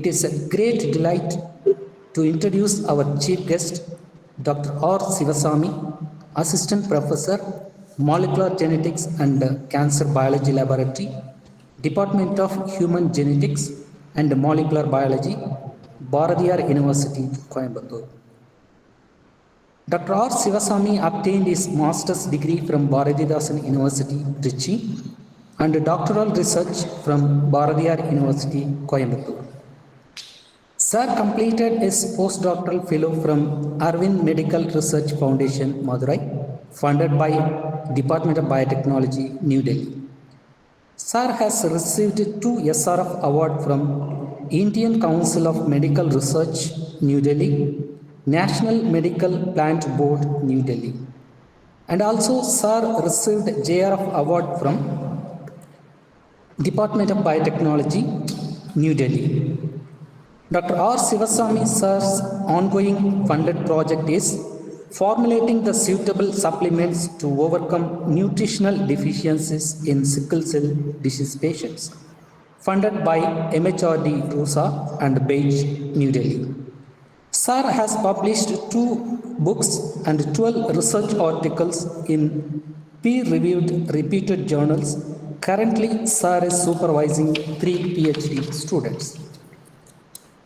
It is a great delight to introduce our chief guest, Dr. R. Sivasamy, Assistant Professor, Molecular Genetics and Cancer Biology Laboratory, Department of Human Genetics and Molecular Biology, Bharathiar University, Coimbatore. Dr. R. Sivasamy obtained his master's degree from Bharathidasan University, Trichy, and doctoral research from Bharathiar University, Coimbatore. Sir completed his postdoctoral fellow from Arvind Medical Research Foundation, Madurai, funded by Department of Biotechnology, New Delhi. Sir has received 2 SRF Award from Indian Council of Medical Research, New Delhi, National Medical Plant Board, New Delhi. And also Sir received JRF Award from Department of Biotechnology, New Delhi. Dr. R. Sivasamy Sir's ongoing funded project is formulating the suitable supplements to overcome nutritional deficiencies in sickle cell disease patients, funded by MHRD, RUSA and Beige, New Delhi. Sir has published 2 books and 12 research articles in peer-reviewed reputed journals. Currently, Sir is supervising 3 PhD students.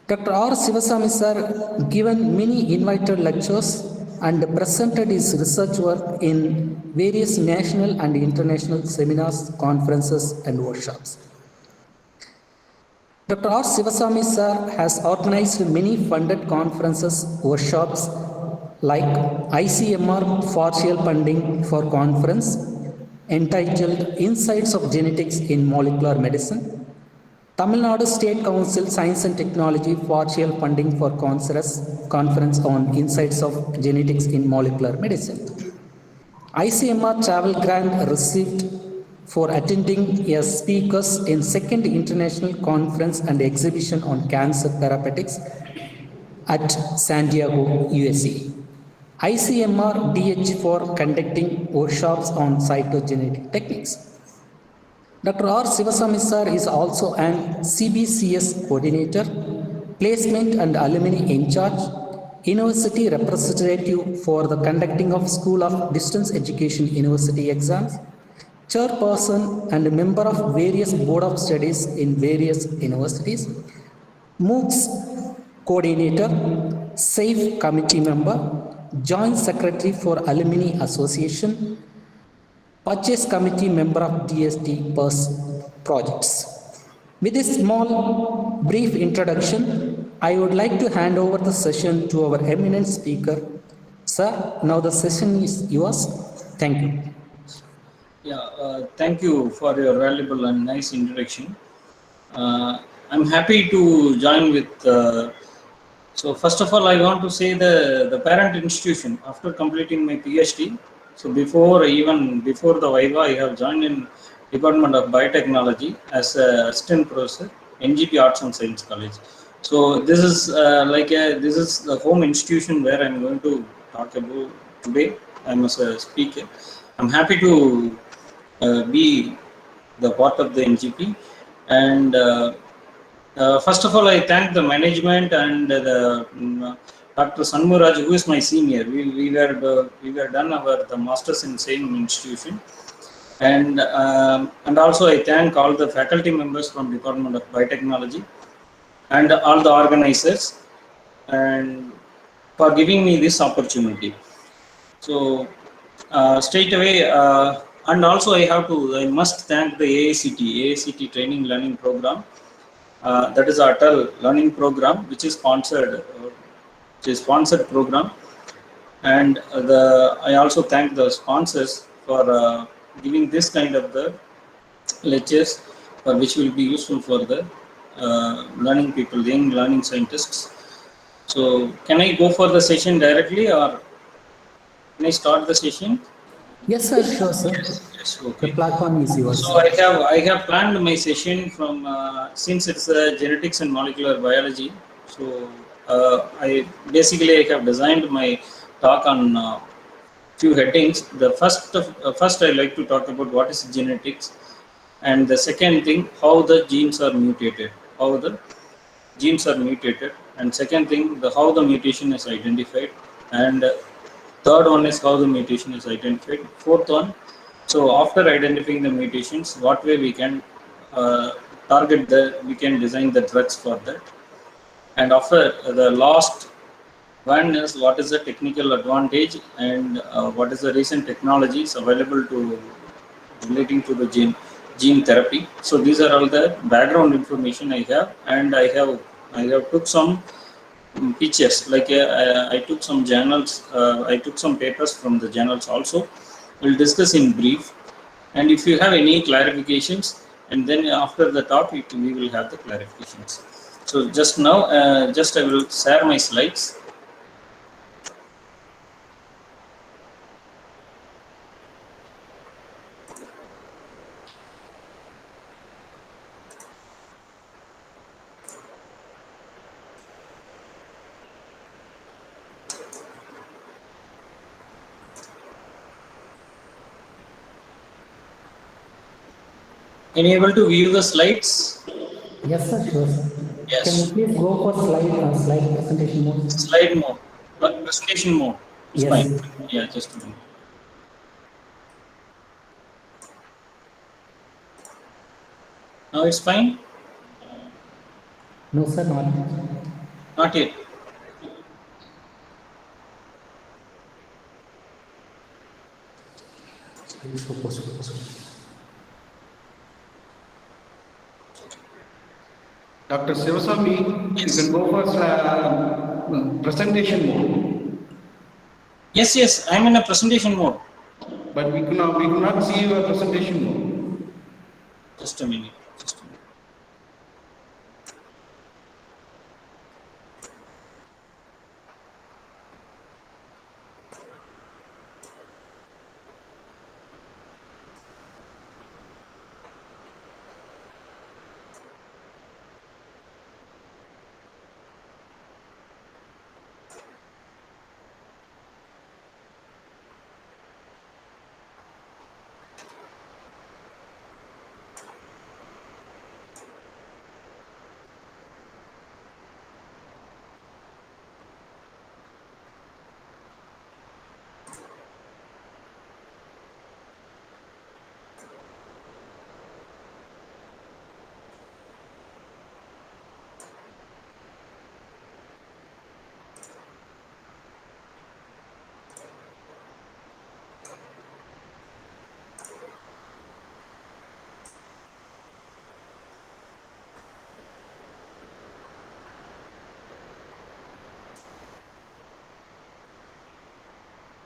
Dr. R. Sivasamy Sir given many invited lectures and presented his research work in various national and international seminars, conferences and workshops. Dr. R. Sivasamy Sir has organized many funded conferences, workshops like ICMR partial funding for conference entitled Insights of Genetics in Molecular Medicine, Tamil Nadu State Council Science and Technology partial funding for conference on Insights of Genetics in Molecular Medicine. ICMR travel grant received for attending as speakers in 2nd International Conference and Exhibition on Cancer Therapeutics at San Diego, USA. ICMR DH for conducting workshops on cytogenetic techniques. Dr. R. Sivasamy Sir is also an CBCS coordinator, placement and alumni in charge, university representative for the conducting of School of Distance Education University exams, chairperson and member of various board of studies in various universities, MOOCs coordinator, SAFE committee member, joint secretary for Alumni Association, Purchase Committee member of DST PERS projects. With this small brief introduction, I would like to hand over the session to our eminent speaker. Sir, now the session is yours. Thank you. Yeah, thank you for your valuable and nice introduction. I'm happy to join with. So first of all, I want to say the parent institution after completing my PhD. So before the Viva, I have joined in Department of Biotechnology as a assistant professor, NGP Arts and Science College. So this is this is the home institution where I'm going to talk about today. I'm as a speaker. I'm happy to be the part of the NGP. And first of all, I thank the management and the Dr. Sanmuraj, who is my senior. We were done the masters in same institution, and also I thank all the faculty members from Department of Biotechnology and all the organizers and for giving me this opportunity. So straight away, and also I must thank the AICT Training Learning Program. That is our Atal Learning Program, which is sponsored program, and I also thank the sponsors for giving this kind of the lectures, which will be useful for the learning people, young learning scientists. So can I go for the session directly, or can I start the session? Yes, sir. Sure, sir. Yes, okay. The platform is yours. So I have planned my session from since it's genetics and molecular biology. So I have designed my talk on few headings. The first I like to talk about what is genetics, and the second thing, how the genes are mutated, how the genes are mutated, and second thing, the how the mutation is identified, and third one is how the mutation is identified. Fourth one, so after identifying the mutations, what way we can uh, target we can design the drugs for that. And after the last one is what is the technical advantage, and what is the recent technologies available to relating to the gene therapy. So these are all the background information I have, and I have took some pictures, like I took some journals, I took some papers from the journals also. We'll discuss in brief, and if you have any clarifications, and then after the talk we will have the clarifications. So just now, just I will share my slides. Can you able to view the slides? Yes, sir, sure, sir. Can you Yes. please go for slide presentation mode? Slide mode, presentation mode. It's fine. Yes. Yeah, just a minute. Now it's fine. No, sir, not. Not yet. Dr. Sivaswamy, you Yes. can go for presentation mode, Yes, yes. I'm in a presentation mode. but we cannot see your presentation mode. Just a minute. Just a minute.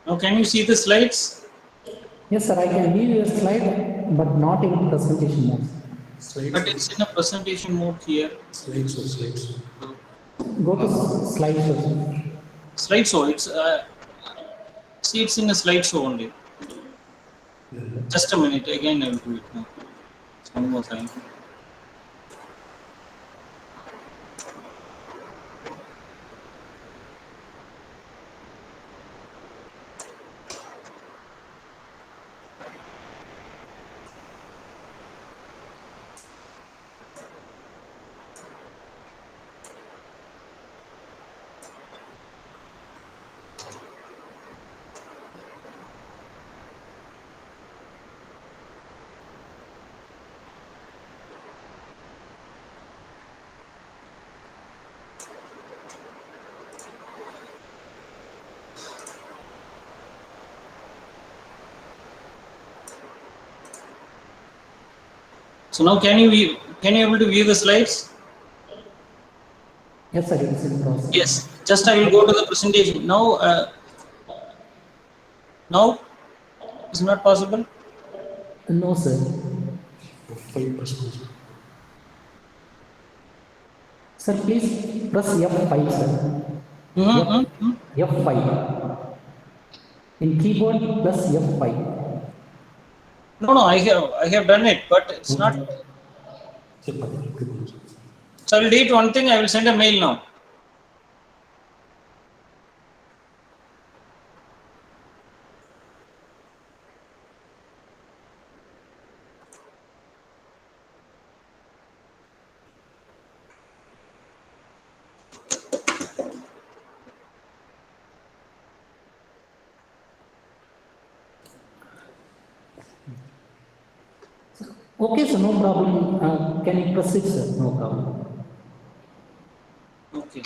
Now, can you see the slides? Yes, sir, I can view your slide, but not in presentation mode. But it's in a presentation mode here. Go to slideshow. Slideshow. It's see, it's in a slideshow only. Just a minute. Again, I will do it now. One more time. So now, can you able to view the slides? Yes, sir, it's in process. Yes. Just I will go to the presentation now. Now, it's not possible. No, sir. Sir, please press F5, sir. Mm-hmm. F5. In keyboard, press F5. No, no. I have done it, but it's not. So I will do one thing. I will send a mail now. Okay, sir, no problem. Can you proceed, sir? No problem. Okay.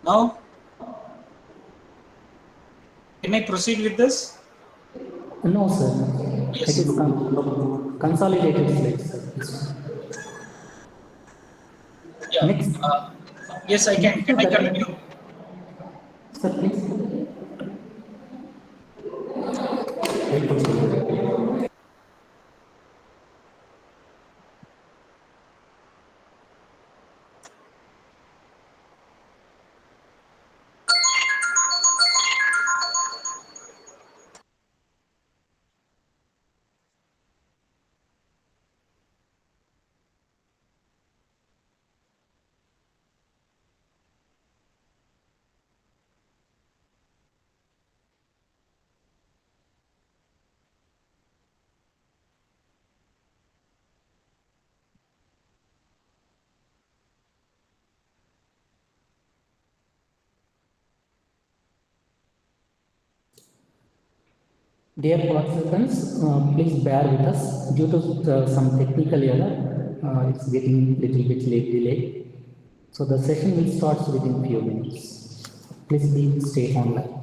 Now, can I proceed with this? No, sir. It Yes. is consolidated slides, sir. This one. Yeah. Next, Yes, I can. next Can to I that, continue? sir, please. Dear participants, please bear with us due to some technical error. It's getting little bit late delay. So the session will start within few minutes. Please stay online.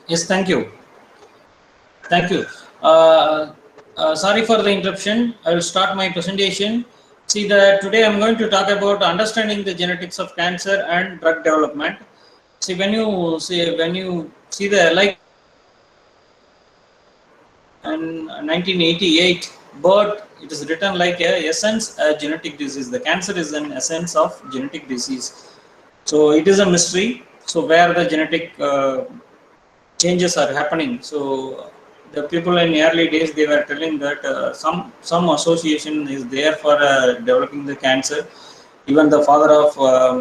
Yes, thank you. Thank you. Sorry for the interruption. I will start my presentation. See, today I'm going to talk about understanding the genetics of cancer and drug development. See, when you see the like in 1988, but it is written like a essence a genetic disease. The cancer is an essence of genetic disease. So it is a mystery. So where the genetic changes are happening. So the people in early days, they were telling that some association is there for developing the cancer. Even the father of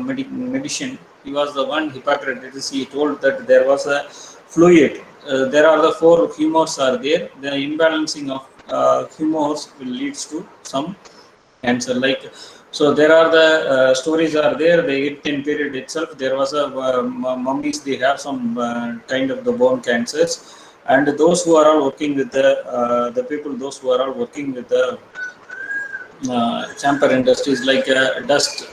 medicine, he was the one, Hippocrates, he told that there was a fluid. There are the 4 humors are there. The imbalancing of humors will leads to some cancer. Like, so there are the stories are there. The Egyptian period itself, there was a mummies. They have some kind of the bone cancers, and those who are all working with the people, those who are all working with the chamber industries, like dust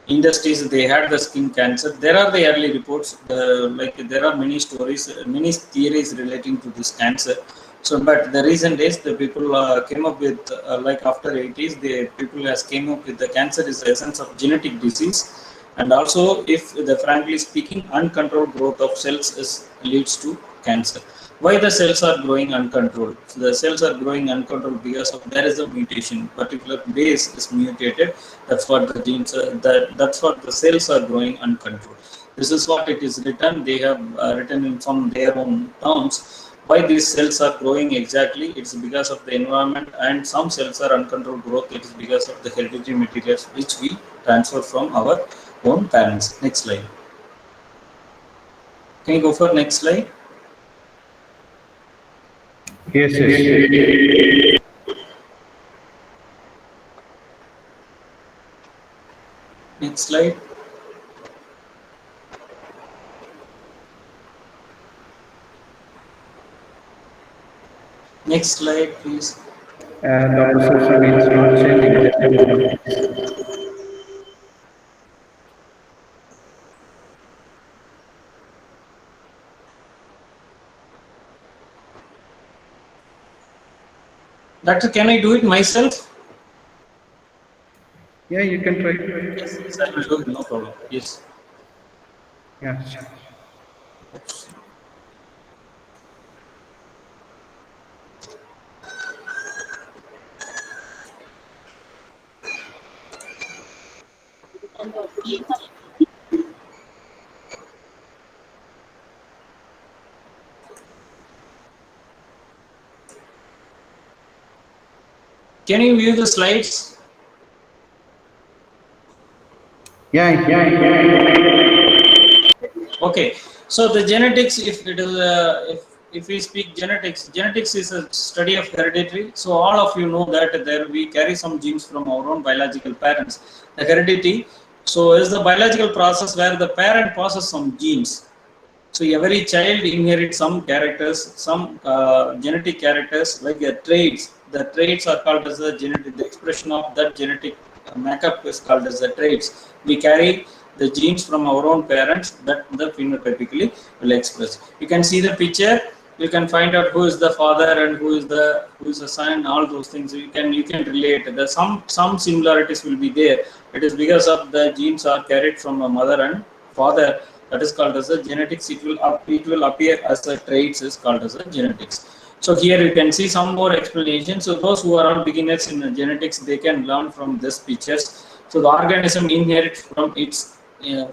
industries, they had the skin cancer. There are the early reports, like there are many stories, many theories relating to this cancer. So, but the recent days, the people came up with, like after 80s, the people has came up with the cancer is the essence of genetic disease, and also, if the frankly speaking, uncontrolled growth of cells leads to cancer. Why the cells are growing uncontrolled? So the cells are growing uncontrolled because of there is a mutation. Particular base is mutated. That's what the genes. That's what the cells are growing uncontrolled. This is what it is written. They have written in from their own terms. Why these cells are growing exactly? It's because of the environment, and some cells are uncontrolled growth. It is because of the hereditary materials which we transfer from our own parents. Next slide. Can you go for next slide? Yes, yes. Next slide. Next slide, please. The perception is not changing. Doctor, can I do it myself? Yeah, you can try. Yes, yes, I will do it, no problem. Yes. Yeah. Can you view the slides? Yeah. Okay. So the genetics, if it is if we speak genetics, genetics is a study of hereditary. So all of you know that there we carry some genes from our own biological parents. The heredity. So is the biological process where the parent passes some genes. So every child inherits some characters, some genetic characters, like traits. The traits are called as the genetic. The expression of that genetic makeup is called as the traits. We carry the genes from our own parents that the phenotypically will express. You can see the picture. You can find out who is the father and who is the son. All those things you can relate. The some similarities will be there. It is because of the genes are carried from a mother and father. That is called as a genetics. It will appear as a traits is called as a genetics. So here you can see some more explanation. So those who are all beginners in the genetics, they can learn from this pictures. So the organism inherits from its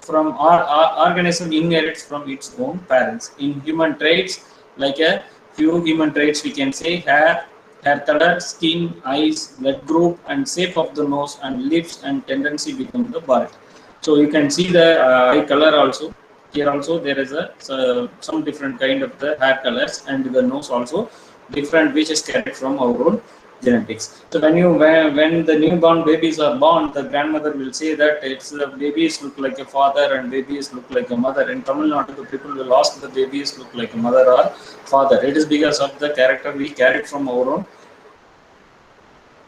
organism inherits from its own parents. In human traits, like a few human traits, we can say hair color, skin, eyes, blood group, and shape of the nose and lips and tendency become the birth. So you can see the eye color also. Here also there is some different kind of the hair colors, and the nose also different, which is carried from our own genetics. So when the newborn babies are born, the grandmother will say that it's the babies look like a father and babies look like a mother. In Tamil Nadu, the people will ask the babies look like a mother or father. It is because of the character we carried from our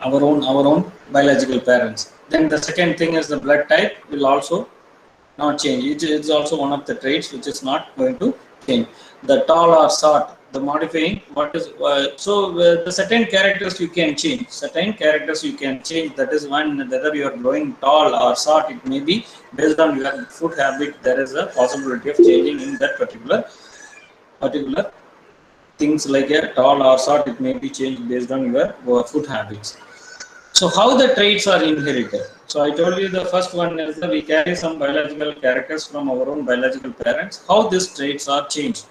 own biological parents. Then the second thing is the blood type will also not change. It is also one of the traits which is not going to change. The tall or short, the modifying what is the certain characters you can change. Certain characters you can change. That is one, whether you are growing tall or short. It may be based on your food habit. There is a possibility of changing in that particular things, like a tall or short. It may be changed based on your food habits. So how the traits are inherited? So I told you the first one is that we carry some biological characters from our own biological parents. How these traits are changed?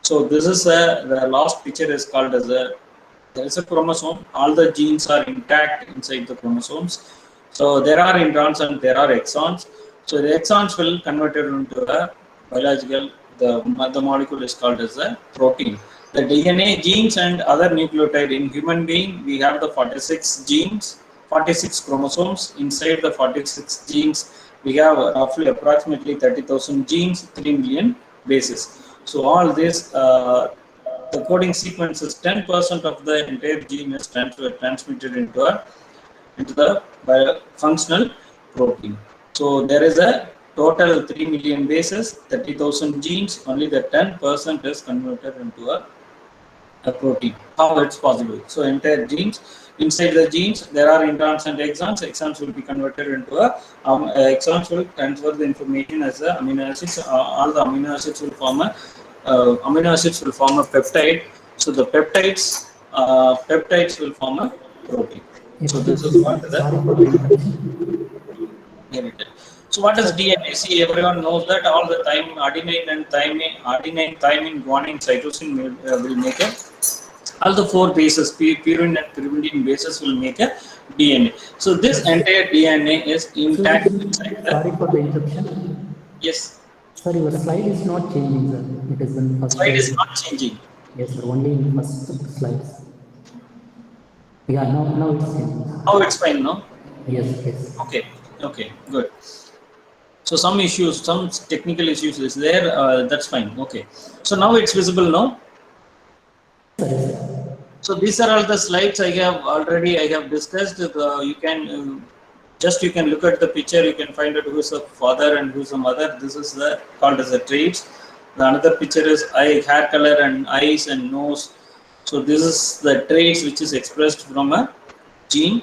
So this is the last picture is called as there is a chromosome. All the genes are intact inside the chromosomes. So there are introns and there are exons. So the exons will convert it into a biological. The molecule is called as a protein. The DNA genes and other nucleotide in human being, we have the 46 genes, 46 chromosomes. Inside the 46 genes, we have roughly approximately 30,000 genes, 3 million bases. So all this, the coding sequence is 10% of the entire gene is transmitted into the functional protein. So there is a total 3 million bases, 30,000 genes, only the 10% is converted into a protein. How it's possible? So entire genes, inside the genes there are introns and exons. Exons will be converted into exons will transfer the information as the amino acids. All the amino acids will form a peptide. So the peptides will form a protein. So this is what the Sorry for the interruption. inherited. So what is DNA? See, everyone knows that all the time adenine, thymine, guanine, cytosine will make a, all the 4 bases, purine and pyrimidine bases will make a DNA. So this entire DNA is intact inside the. Sorry for the interruption. Yes. Sir, your slide is not changing, sir. It is in first Slide is slide. not changing. Yes, sir. Only in first slides. Yeah, now it's changing. Oh, it's fine, no? Yes. Okay, good. So some issues, some technical issues is there. That's fine. Okay. So now it's visible, no? Sir, So these are all the slides I have discussed. You can you can look at the picture. You can find out who's the father and who's the mother. This is called as the traits. The another picture is hair color and eyes and nose. So this is the traits which is expressed from a gene.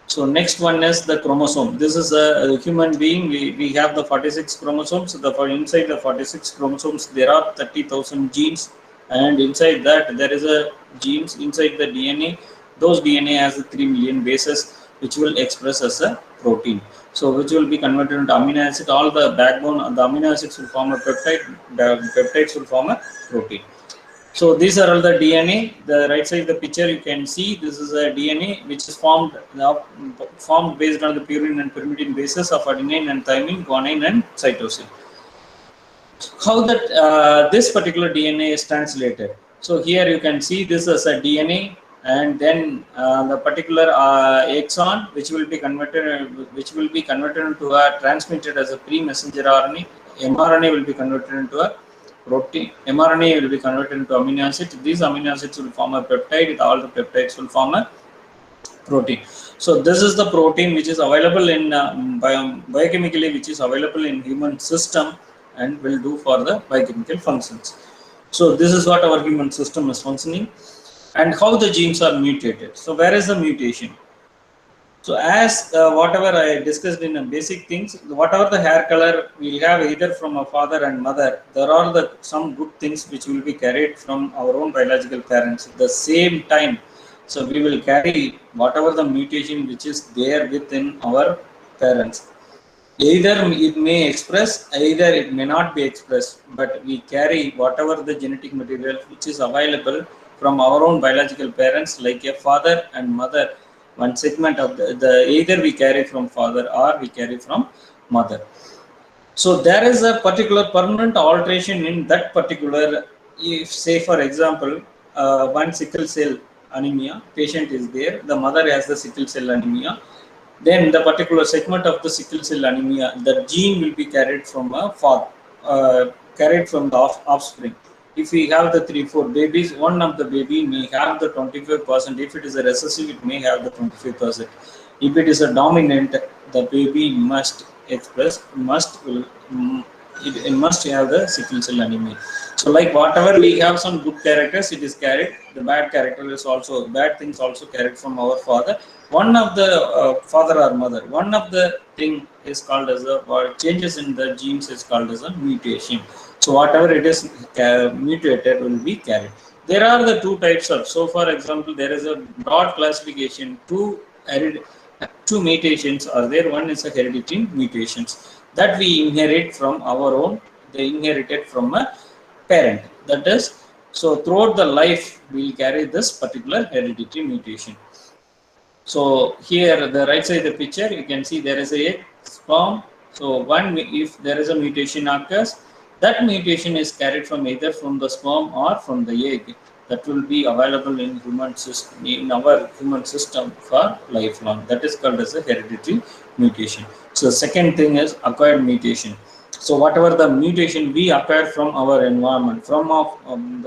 So next one is the chromosome. This is a human being. We have the 46 chromosomes. Inside the 46 chromosomes there are 30,000 genes, and inside that there is a genes inside the DNA. Those DNA has 3 million bases which will express as a protein. So which will be converted into amino acid. All the backbone, the amino acids will form a peptide. The peptides will form a protein. So these are all the DNA. The right side of the picture you can see this is a DNA which is formed based on the purine and pyrimidine bases of adenine and thymine, guanine and cytosine. How that this particular DNA is translated. So here you can see this as a DNA, and then the particular exon which will be converted into a transmitted as a pre-messenger RNA. mRNA will be converted into a protein. mRNA will be converted into amino acids. These amino acids will form a peptide. All the peptides will form a protein. So this is the protein which is available in biochemically, which is available in human system and will do for the biochemical functions. So this is what our human system is functioning, and how the genes are mutated. So where is the mutation? So as whatever I discussed in the basic things, whatever the hair color we have either from a father and mother, there are some good things which will be carried from our own biological parents at the same time. So we will carry whatever the mutation which is there within our parents. Either it may express, either it may not be expressed, but we carry whatever the genetic material which is available from our own biological parents, like a father and mother. One segment of the either we carry from father or we carry from mother. So there is a particular permanent alteration in that particular. If say for example, one sickle cell anemia patient is there, the mother has the sickle cell anemia. Then the particular segment of the sickle cell anemia, the gene will be carried from a father, carried from the offspring. If we have the 3-4 babies, one of the baby may have the 25%. If it is a recessive, it may have the 25%. If it is a dominant, the baby must express, it must have the sickle cell anemia. So like whatever we have some good characters, it is carried. The bad character is also, bad things also carried from our father. One of the father or mother, one of the thing is called as changes in the genes is called as a mutation. So whatever it is mutated will be carried. There are the 2 types of, so for example, there is a broad classification, 2 mutations are there. One is a hereditary mutations that we inherit from our own, they inherited from a parent. That is So throughout the life, we will carry this particular hereditary mutation. So here, the right side of the picture, you can see there is a sperm. So if there is a mutation occurs, that mutation is carried from either from the sperm or from the egg. That will be available in our human system for lifelong. That is called as a hereditary mutation. So second thing is acquired mutation. So whatever the mutation we acquire from our environment,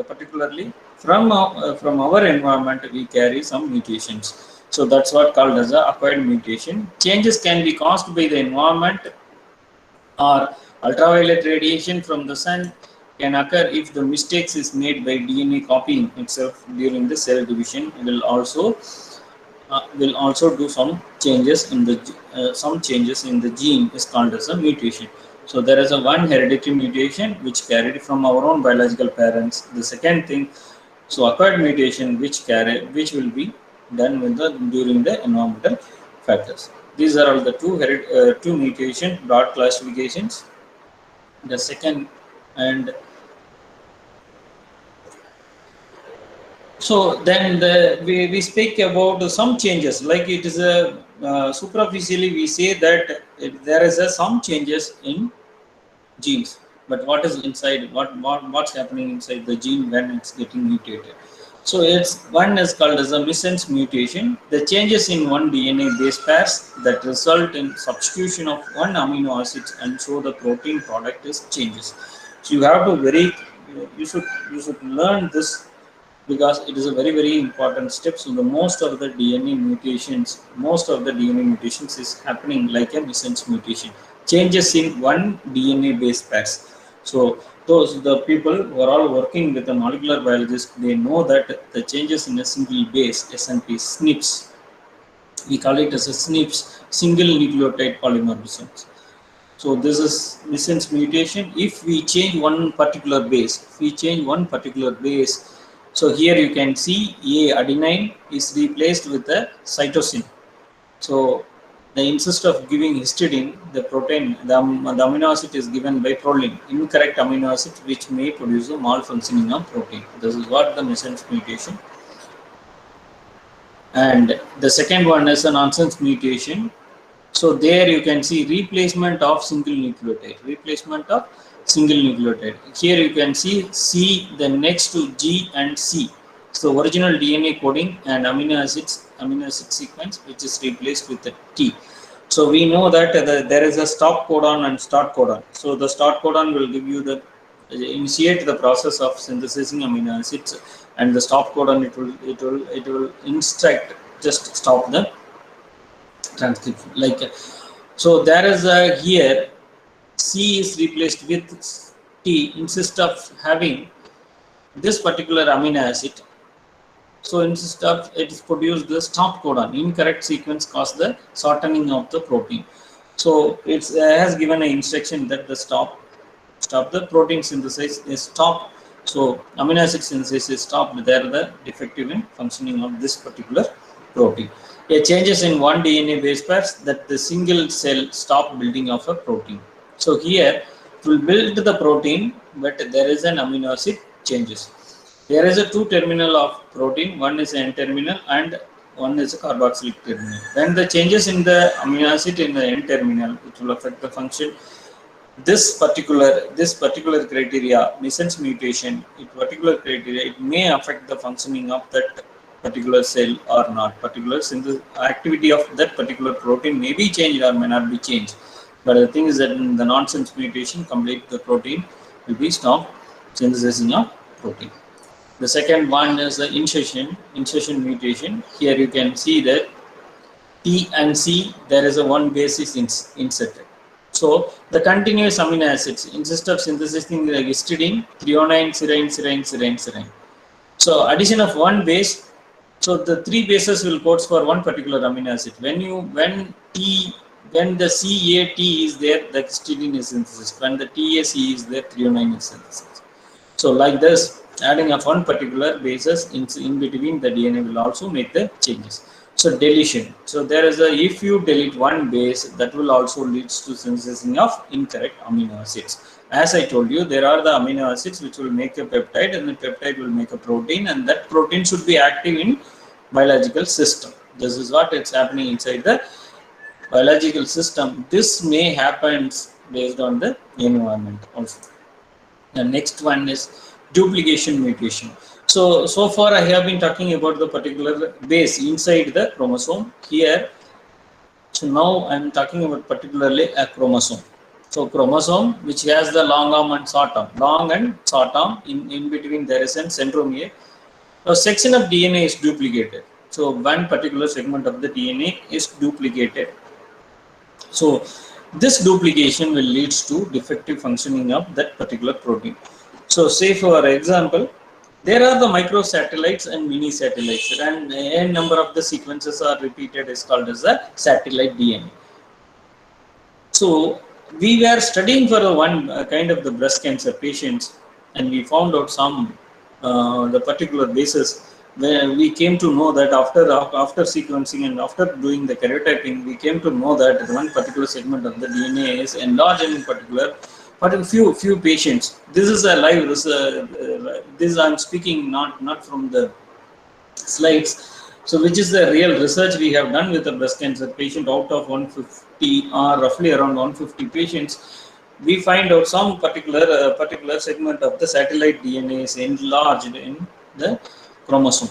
particularly from our environment, we carry some mutations. So that's what called as a acquired mutation. Changes can be caused by the environment, or ultraviolet radiation from the sun can occur if the mistakes is made by DNA copying itself during the cell division. It will also do some changes in the gene is called as a mutation. So there is a one hereditary mutation which carried from our own biological parents. The second thing, so acquired mutation which will be done during the environmental factors. These are all the two mutation broad classifications. The second, and so then we speak about some changes, like it is a superficially we say that there is some changes in genes, but what is inside, what's happening inside the gene when it's getting mutated. So one is called as a missense mutation. The changes in one DNA base pairs that result in substitution of one amino acid, and so the protein product is changes. So you have to you should learn this, because it is a very important step. So the most of the DNA mutations is happening like a missense mutation, changes in one DNA base pairs. So the people who are all working with a molecular biologist, they know that the changes in a single base, SNP, SNPs, we call it as a SNPs, single nucleotide polymorphisms. So this is missense mutation. If we change one particular base, so here you can see adenine is replaced with a cytosine. So instead of giving histidine, the protein, the amino acid is given by proline, incorrect amino acid, which may produce a malfunctioning of protein. This is what the missense mutation. And the second one is a nonsense mutation. So there you can see replacement of single nucleotide. Here you can see C, then next to G and C. So original DNA coding and amino acid sequence, which is replaced with a T. So we know that there is a stop codon and start codon. So the start codon will give you initiate the process of synthesizing amino acids, and the stop codon it will instruct just stop the transcription. So there is here C is replaced with T instead of having this particular amino acid. So instead of it is produced the stop codon, incorrect sequence caused the shortening of the protein. So it has given an instruction that the stop the protein synthesis is stopped. So amino acid synthesis is stopped. There the defective in functioning of this particular protein. Changes in one DNA base pairs that the single cell stop building of a protein. So here it will build the protein, but there is an amino acid changes. There is a two terminal of protein, one is an N terminal and one is a carboxylic terminal. When the changes in the amino acid in the N terminal, it will affect the function. This particular criteria, missense mutation, it may affect the functioning of that particular cell or not. Particular activity of that particular protein may be changed or may not be changed. But the thing is that in the nonsense mutation, complete the protein will be stopped synthesizing of protein. The second one is the insertion mutation. Here you can see that T and C, there is a one base is inserted. So the continuous amino acids, instead of synthesizing the histidine, threonine, serine. So addition of one base, so the three bases will code for one particular amino acid. When the CAT is there, the histidine is synthesized. When the TAC is there, threonine is synthesized. So like this, adding of one particular basis in between the DNA will also make the changes. So deletion. So there is if you delete one base, that will also leads to synthesizing of incorrect amino acids. as I told you, there are the amino acids which will make a peptide, and the peptide will make a protein, and that protein should be active in biological system. This is what it's happening inside the biological system. This may happen based on the environment also. The next one is duplication mutation. So far I have been talking about the particular base inside the chromosome here. So now I am talking about particularly a chromosome. So chromosome which has the long arm and short arm. Long and short arm, in between there is a centromere. A section of DNA is duplicated. So one particular segment of the DNA is duplicated. So this duplication will lead to defective functioning of that particular protein. So say for example, there are the microsatellites and mini satellites, and a number of the sequences are repeated is called as the satellite DNA. So we were studying for one kind of the breast cancer patients, and we found out some the particular basis where we came to know that after sequencing and after doing the karyotyping, we came to know that one particular segment of the DNA is enlarged in particular. But in few patients, this is a live. This I'm speaking not from the slides. So which is the real research we have done with a breast cancer patient. Out of 150 or roughly around 150 patients, we find out some particular segment of the satellite DNA is enlarged in the chromosome.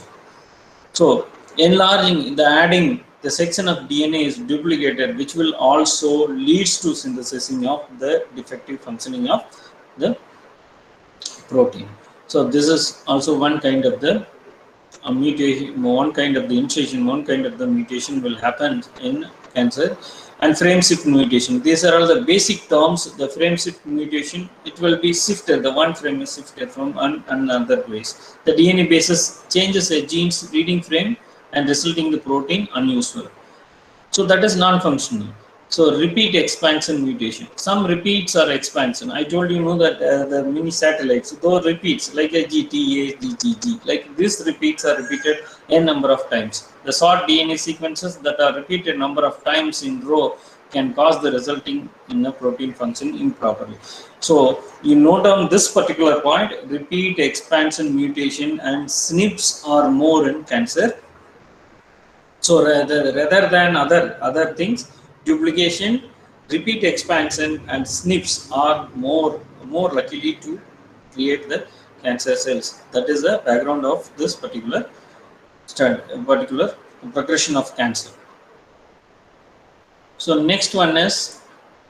So enlarging, adding the section of DNA is duplicated, which will also leads to synthesizing of the defective functioning of the protein. So this is also one kind of the mutation, one kind of the insertion, one kind of the mutation will happen in cancer. And frame shift mutation, these are all the basic terms. The frame shift mutation, it will be shifted, the one frame is shifted from another place. The DNA basis changes a gene's reading frame and resulting the protein unuseful. So that is non-functional. So repeat expansion mutation. Some repeats are expansion. I told you know that the mini satellites, those repeats like a GTA, GTG, like these repeats are repeated a number of times. The short DNA sequences that are repeated number of times in row can cause the resulting in a protein function improperly. So you note down this particular point: repeat expansion mutation and SNPs are more in cancer. So rather than other things, duplication, repeat expansion, and SNPs are more likely to create the cancer cells. That is the background of this particular progression of cancer. So next one is,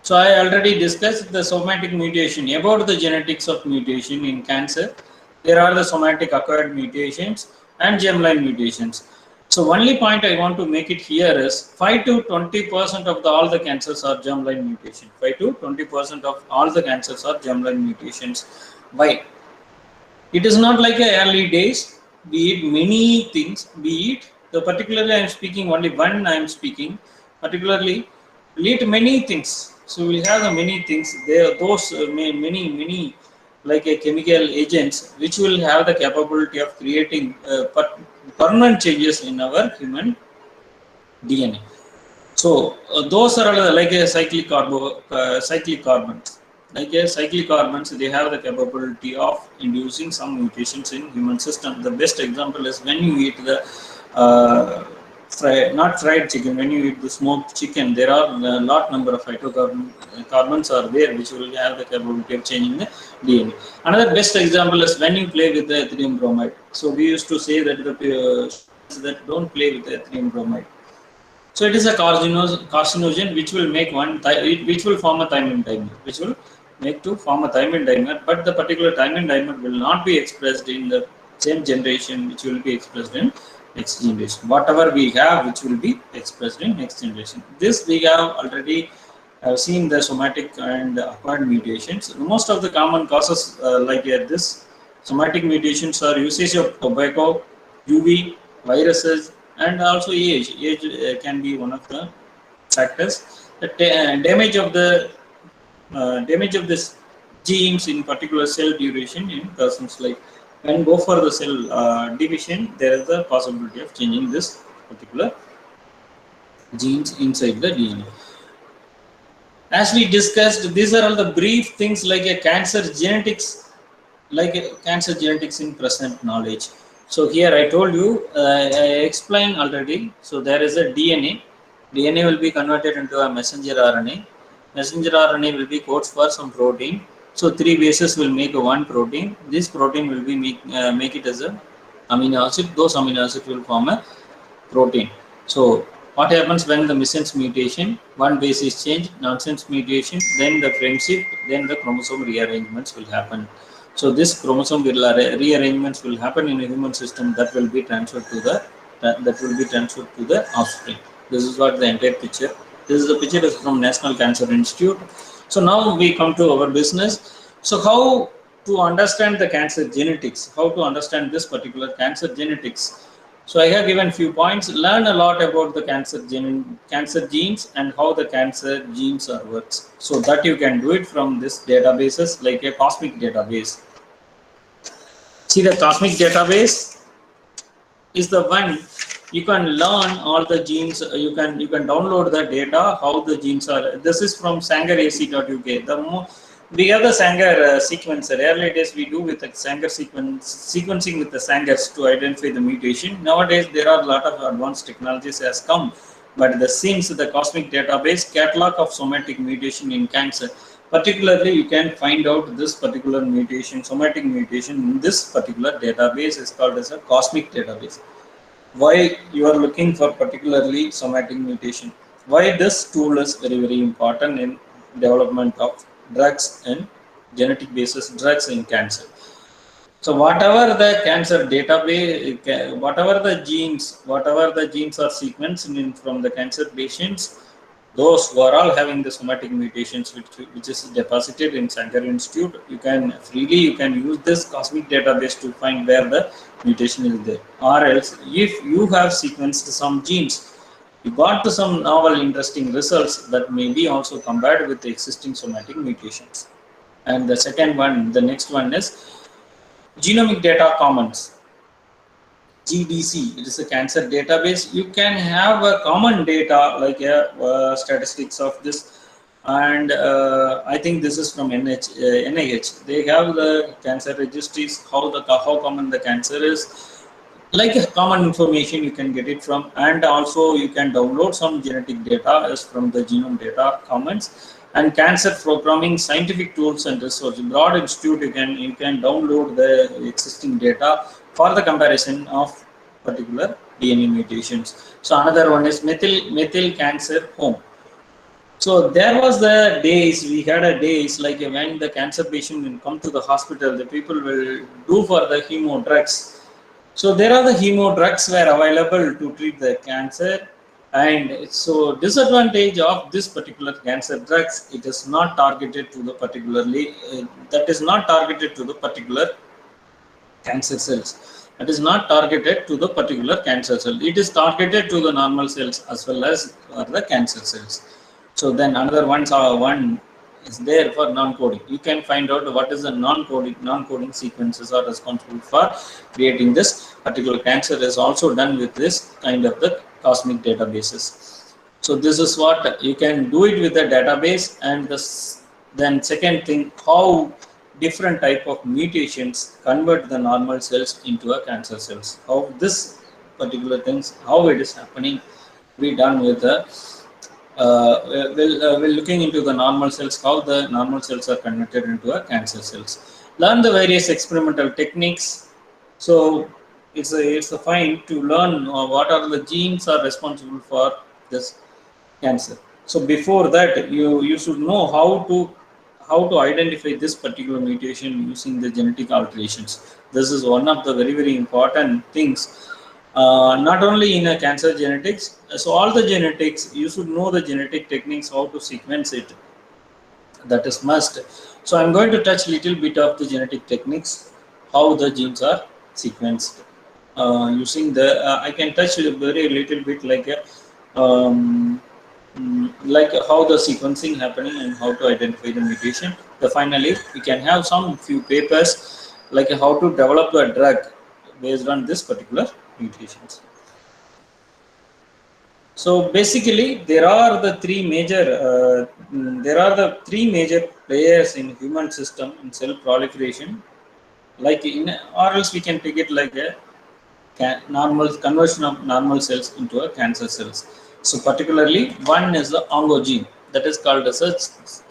so I already discussed the somatic mutation. About the genetics of mutation in cancer, there are the somatic acquired mutations and germline mutations. So only point I want to make it here is 5 to 20% of all the cancers are germline mutation. 5 to 20% of all the cancers are germline mutations. Why? It is not like a early days, be it many things, be it the particularly I am speaking only one I am speaking, particularly lead many things. So we have the many things. There are those many like a chemical agents which will have the capability of creating permanent changes in our human DNA. So those are like a cyclic carbons. Like a cyclic carbons, they have the capability of inducing some mutations in human system. The best example is when you eat the not fried chicken, when you eat the smoked chicken, there are a lot number of hydrocarbons are there which will have the capability of changing the DNA. Another best example is when you play with the ethylene bromide. So we used to say that that don't play with the ethylene bromide. So it is a carcinogen which will make which will form a thymine dimer, which will make to form a thymine dimer, but the particular thymine dimer will not be expressed in the same generation, which will be expressed in next generation. Whatever we have, which will be expressed in next generation. This we have already seen the somatic and acquired mutations. Most of the common causes like this somatic mutations are usage of tobacco, UV, viruses, and also age. Age can be one of the factors. The damage of this genes, in particular cell duration in persons, like when go for the cell division, there is a possibility of changing this particular genes inside the DNA. As we discussed, these are all the brief things like a cancer genetics, in present knowledge. So here I told you, I explained already. So there is a DNA. DNA will be converted into a messenger RNA. Messenger RNA will be codes for some protein. So three bases will make a one protein. This protein will be make it as a amino acid. Those amino acids will form a protein. So what happens when the missense mutation, one base is changed, nonsense mutation, then the frame shift, then the chromosome rearrangements will happen. So this chromosome rearrangements will happen in a human system that will be transferred to the offspring. This is what the entire picture. This is the picture is from National Cancer Institute. So now we come to our business. So how to understand the cancer genetics? How to understand this particular cancer genetics? So I have given few points. Learn a lot about the cancer genes and how the cancer genes are works. So that you can do it from this databases like a cosmic database. See, the cosmic database is the one you can learn all the genes. You can download the data how the genes are. This is from SangarAC.uk. We have the Sanger sequencer. Earlier days we do with the Sanger sequencing with the Sangers to identify the mutation. Nowadays there are a lot of advanced technologies has come, but since the cosmic database catalog of somatic mutation in cancer, particularly you can find out this particular mutation, somatic mutation in this particular database is called as a cosmic database. Why you are looking for particularly somatic mutation? Why this tool is very important in development of drugs and genetic basis drugs in cancer. So whatever the cancer database, whatever the genes are sequenced in from the cancer patients, those who are all having the somatic mutations which is deposited in Sanger Institute, you can use this cosmic database to find where the mutation is there. Or else, if you have sequenced some genes, you got to some novel interesting results that may be also compared with the existing somatic mutations. And the next one is Genomic Data Commons. GDC, it is a cancer database. You can have a common data like statistics of this, and I think this is from NIH. They have the cancer registries, how common the cancer is, like a common information you can get it from, and also you can download some genetic data as from the Genome Data Commons. And cancer programming scientific tools and research. Broad Institute, you can download the existing data for the comparison of particular DNA mutations. So another one is methyl cancer home. So there was the days, we had a days like when the cancer patient will come to the hospital, the people will do for the chemo drugs. So there are the chemo drugs were available to treat the cancer. And so disadvantage of this particular cancer drugs, it is not targeted to the particularly, that is not targeted to the particular cancer cells. It is not targeted to the particular cancer cell. It is targeted to the normal cells as well as the cancer cells. So then another one is there for non-coding. You can find out what is the non-coding sequences are responsible for creating this particular cancer is also done with this kind of the cosmic databases. So this is what you can do it with the database. And then second thing, how different type of mutations convert the normal cells into a cancer cells. How this particular things, how it is happening, be done with the we're looking into the normal cells, how the normal cells are converted into a cancer cells. Learn the various experimental techniques. So it's a fine to learn what are the genes are responsible for this cancer. So before that, you should know how to identify this particular mutation using the genetic alterations. This is one of the very important things. Not only in a cancer genetics, so all the genetics, you should know the genetic techniques, how to sequence it. That is must. So I'm going to touch little bit of the genetic techniques, how the genes are sequenced. Using the, I can touch a very little bit like how the sequencing happening and how to identify the mutation. Finally, we can have some few papers like how to develop a drug based on this particular mutations. So basically, there are the three major players in human system in cell proliferation. Like or else we can take it like a normal conversion of normal cells into a cancer cells. So particularly, one is the oncogene, that is called as a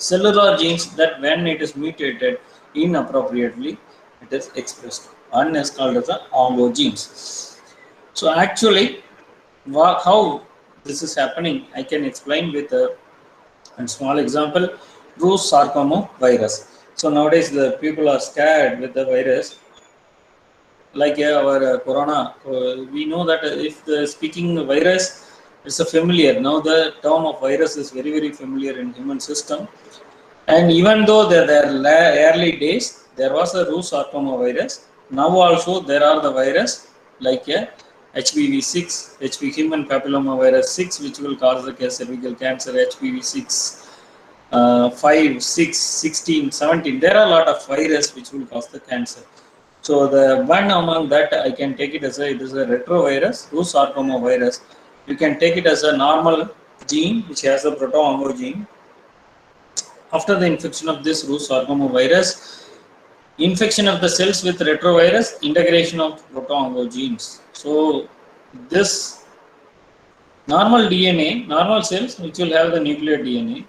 cellular genes that when it is mutated inappropriately, it is expressed. One is called as the oncogenes. So actually, how this is happening, I can explain with a small example. Rous sarcoma virus. So nowadays the people are scared with the virus, like our corona. We know that if the speaking virus is a familiar, now the term of virus is very very familiar in human system. And even though there early days there was a Rous sarcoma virus, now also there are the virus like a HPV6, HPV human papilloma virus 6, which will cause the cervical cancer, HPV6, 5, 6, 16, 17. There are a lot of virus which will cause the cancer. So the one among that, I can take it as it is a retrovirus, Rous sarcoma virus. You can take it as a normal gene which has a proto-oncogene. After the infection of this Rous sarcoma virus, infection of the cells with retrovirus, integration of proto-oncogenes. So this normal DNA, normal cells which will have the nuclear DNA.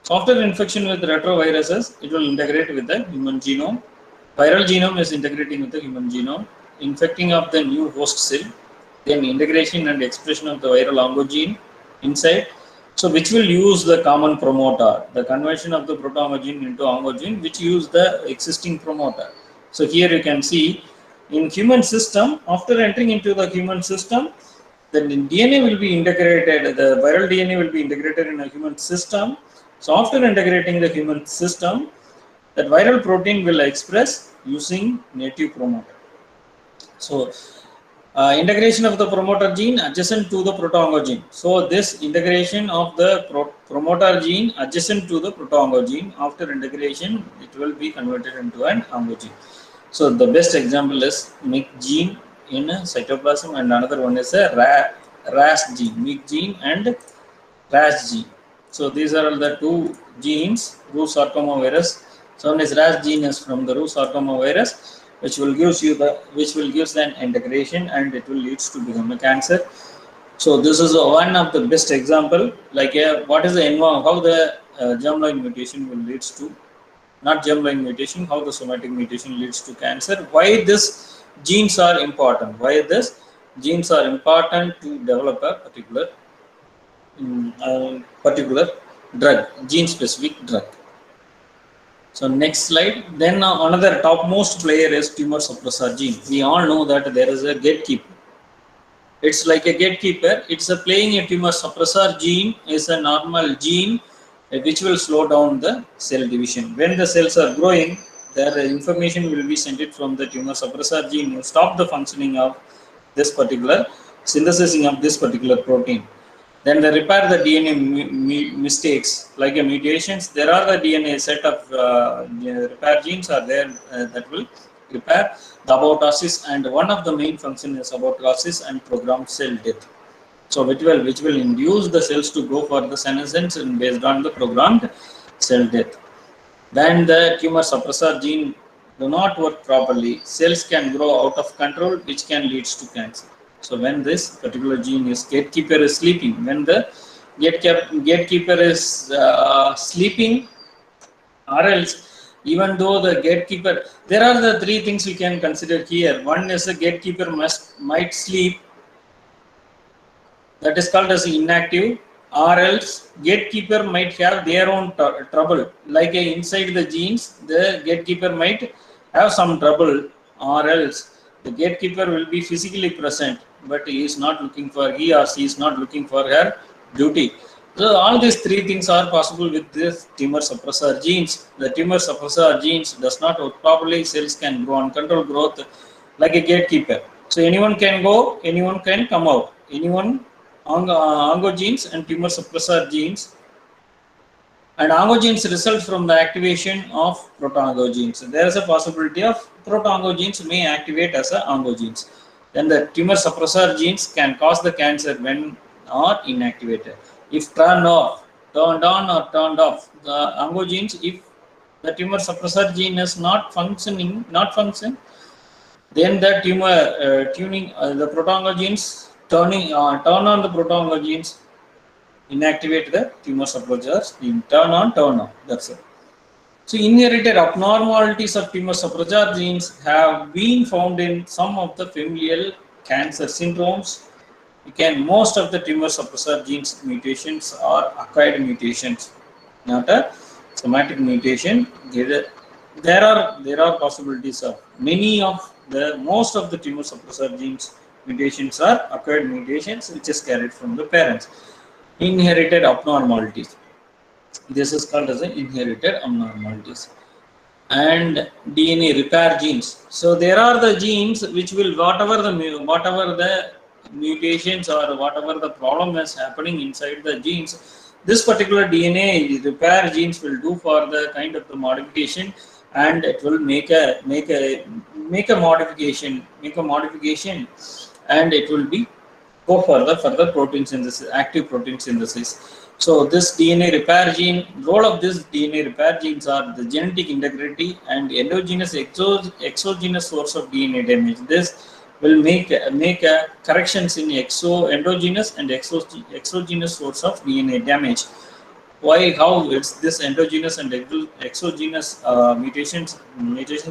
So after infection with retroviruses, it will integrate with the human genome. Viral genome is integrating with the human genome, infecting of the new host cell, then integration and expression of the viral oncogene inside. So which will use the common promoter, the conversion of the proto-oncogene into oncogene, which use the existing promoter. So here you can see in human system, after entering into the human system, the DNA will be integrated, the viral DNA will be integrated in a human system. So after integrating the human system, that viral protein will express using native promoter. So integration of the promoter gene adjacent to the proto-oncogene. So this integration of the promoter gene adjacent to the proto-oncogene, after integration, it will be converted into an oncogene. So the best example is MYC gene in a cytoplasm, and another one is a RAS gene, MYC gene and RAS gene. So these are the two genes, Rous sarcoma virus. So one is RAS gene is from the Rous sarcoma virus, which will gives an integration, and it will leads to become a cancer. So this is one of the best example. Like what is the how the germline mutation will leads to, not germline mutation, how the somatic mutation leads to cancer. Why this genes are important? Why this genes are important to develop a particular drug, gene specific drug. So next slide. Then another topmost player is tumor suppressor gene. We all know that there is a gatekeeper. It's like a gatekeeper. It's a playing a tumor suppressor gene is a normal gene which will slow down the cell division. When the cells are growing, their information will be sent it from the tumor suppressor gene to stop the functioning of this particular synthesizing of this particular protein. Then they repair the DNA mistakes like a mutations. There are the DNA set of repair genes are there that will repair the apoptosis, and one of the main function is apoptosis and programmed cell death. So which will induce the cells to go for the senescence and based on the programmed cell death. When the tumor suppressor gene do not work properly, cells can grow out of control, which can lead to cancer. So when this particular gene is gatekeeper is sleeping, when the gatekeeper is sleeping, or else even though the gatekeeper, there are the three things we can consider here. One is the gatekeeper might sleep, that is called as inactive, or else gatekeeper might have their own trouble, like inside the genes the gatekeeper might have some trouble, or else the gatekeeper will be physically present, but he or she is not looking for her duty. So all these three things are possible with this tumor suppressor genes. The tumor suppressor genes does not work properly, cells can grow uncontrolled growth like a gatekeeper. So anyone can go, anyone can come out. Anyone oncogenes and tumor suppressor genes, and oncogenes result from the activation of proto-oncogenes. There is a possibility of proto-oncogenes may activate as a oncogenes. Then the tumor suppressor genes can cause the cancer when or inactivated. If turned on or turned off, the oncogenes, if the tumor suppressor gene is not function, then the tumor tuning the protoncogenes turn on the protoncogenes, inactivate the tumor suppressors gene. Turn on, turn off. That's it. So inherited abnormalities of tumor suppressor genes have been found in some of the familial cancer syndromes. Most of the tumor suppressor genes mutations are acquired mutations, not a somatic mutation. There are possibilities of most of the tumor suppressor genes mutations are acquired mutations which is carried from the parents. Inherited abnormalities. This is called as inherited abnormalities. And DNA repair genes. So there are the genes which will whatever the mutations or whatever the problem is happening inside the genes, this particular DNA repair genes will do for the kind of the modification, and it will make a modification, and it will be go further protein synthesis, active protein synthesis. So this DNA repair gene, role of this DNA repair genes are the genetic integrity and endogenous exogenous source of DNA damage. This will make a corrections in endogenous and exogenous source of DNA damage. Why? How it's this endogenous and exogenous mutations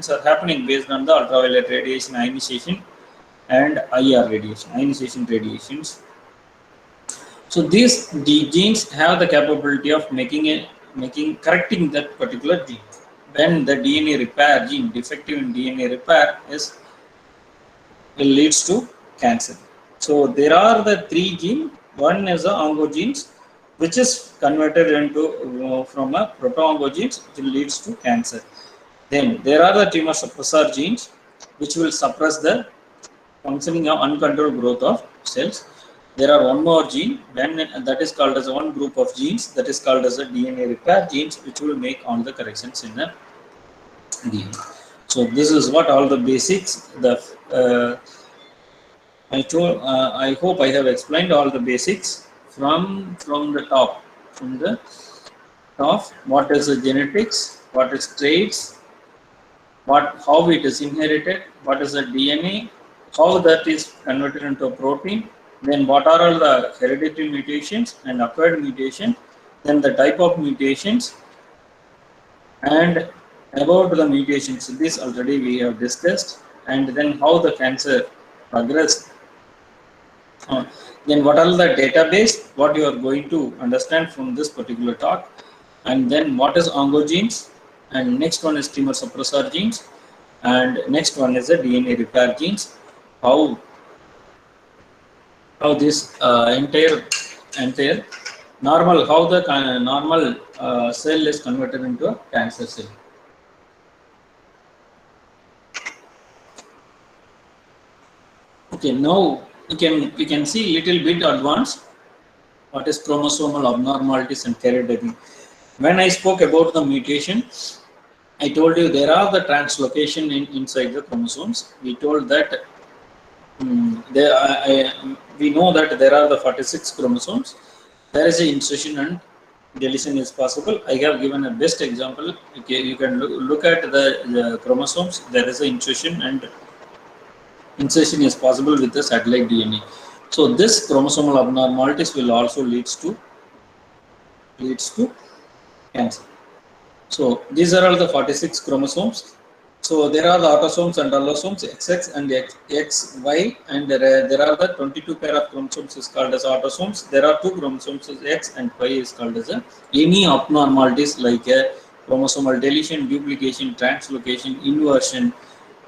are happening based on the ultraviolet radiation ionization and IR radiation, ionization radiations. So these genes have the capability of correcting that particular gene. When the DNA repair gene defective in DNA repair will leads to cancer. So there are the three genes. One is the oncogenes, which is converted into from a proto-oncogenes, which leads to cancer. Then there are the tumor suppressor genes, which will suppress the functioning of uncontrolled growth of cells. There are one more gene, that is called as one group of genes, that is called as a DNA repair genes, which will make all the corrections in the DNA. So this is what all the basics. I hope I have explained all the basics from the top. From the top, what is the genetics, what is traits, how it is inherited, what is the DNA, how that is converted into a protein. Then what are all the hereditary mutations and acquired mutations, then the type of mutations, and about the mutations, this already we have discussed, and then how the cancer progressed. Then what are the database, what you are going to understand from this particular talk, and then what is oncogenes, and next one is tumor suppressor genes, and next one is the DNA repair genes, how this entire normal, how the normal cell is converted into a cancer cell. Okay, now we can see little bit advanced what is chromosomal abnormalities and karyotyping. When I spoke about the mutation, I told you there are the translocation inside the chromosomes. We told that we know that there are the 46 chromosomes. There is an insertion and deletion is possible. I have given a best example. Okay, you can look at the chromosomes. There is an insertion and insertion is possible with the satellite DNA. So this chromosomal abnormalities will also leads to cancer. So these are all the 46 chromosomes. So there are the autosomes and allosomes, XX and XY, and there are the 22 pair of chromosomes is called as autosomes. There are 2 chromosomes as X and Y is called as any abnormalities like a chromosomal deletion, duplication, translocation, inversion,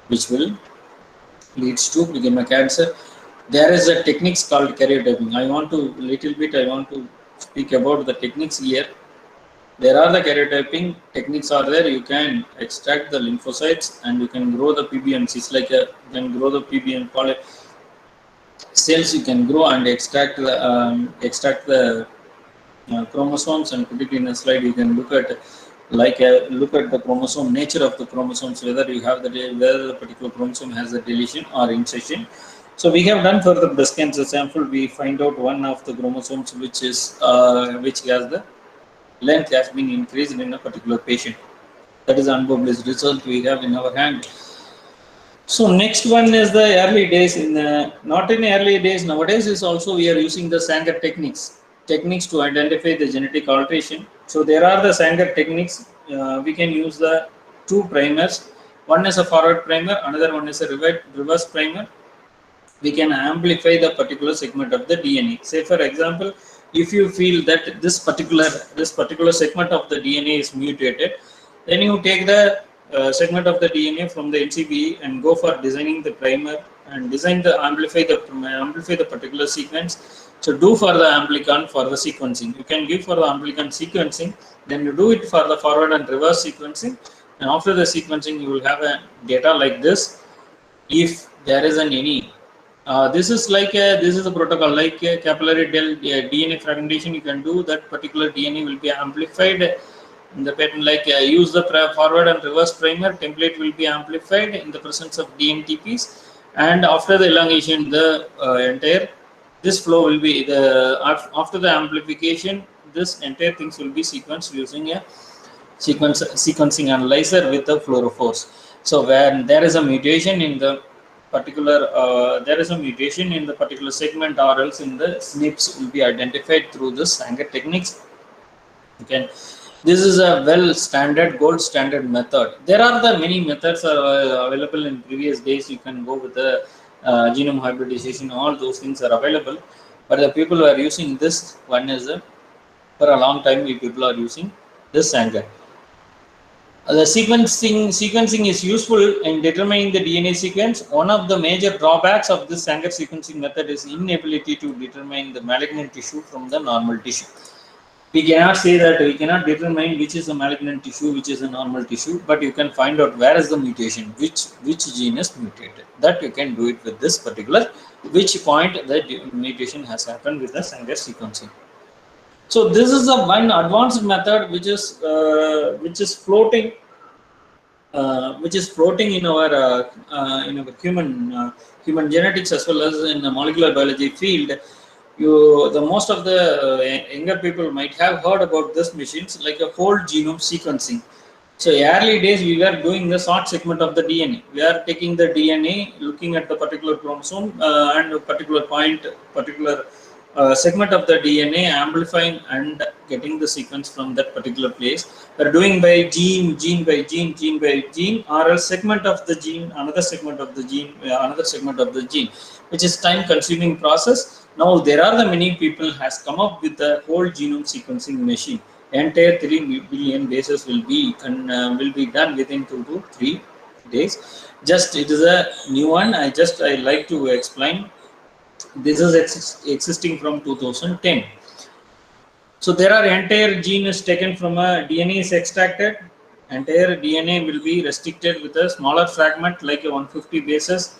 which will leads to become a cancer. There is a techniques called karyotyping. I want to speak about the techniques here. There are the karyotyping techniques are there. You can extract the lymphocytes and you can grow the PBMCs, like you can grow the PBM cells. You can grow and extract the chromosomes and put it in a slide. You can look at the chromosome nature of the chromosomes, whether the particular chromosome has a deletion or insertion. So we have done further breast cancer sample. We find out one of the chromosomes which has the length has been increased in a particular patient. That is unpublished result we have in our hand. So next one is the early days. Not in early days, nowadays is also we are using the Sanger techniques to identify the genetic alteration. So there are the Sanger techniques. We can use the two primers. One is a forward primer, another one is a reverse primer. We can amplify the particular segment of the DNA. Say for example, if you feel that this particular segment of the DNA is mutated, then you take the segment of the DNA from the NCBE and go for designing the primer and amplify the particular sequence. So do for the amplicon for the sequencing. You can give for the amplicon sequencing, then you do it for the forward and reverse sequencing, and after the sequencing you will have a data like this. If there is any this is a protocol like capillary DNA fragmentation. You can do that particular DNA will be amplified in the pattern use the forward and reverse primer. Template will be amplified in the presence of DNTPs, and after the elongation, the entire this flow will be after the amplification. This entire things will be sequenced using a sequencing analyzer with the fluorophores. So when there is a mutation in the particular segment or else in the SNPs will be identified through the Sanger techniques. Okay, this is a gold standard method. There are the many methods are available in previous days. You can go with the genome hybridization. All those things are available, but the people who are using this one is for a long time. People are using this Sanger. The sequencing is useful in determining the DNA sequence. One of the major drawbacks of this Sanger sequencing method is inability to determine the malignant tissue from the normal tissue. We cannot say that we cannot determine which is a malignant tissue, which is a normal tissue, but you can find out where is the mutation, which gene is mutated. That you can do it with this particular, which point the mutation has happened with the Sanger sequencing. So this is a one advanced method which is floating in our human genetics as well as in the molecular biology field. The most of the younger people might have heard about this machines like a whole genome sequencing. So early days we were doing the short segment of the DNA. We are taking the DNA, looking at the particular chromosome and a particular segment of the DNA, amplifying and getting the sequence from that particular place. We are doing by gene by gene, or a segment of the gene, another segment of the gene, which is time-consuming process. Now there are the many people has come up with the whole genome sequencing machine. Entire 3 billion bases will be done within 2 to 3 days. Just it is a new one. I like to explain. This is existing from 2010. So there are entire gene is taken from a DNA is extracted. Entire DNA will be restricted with a smaller fragment like a 150 bases.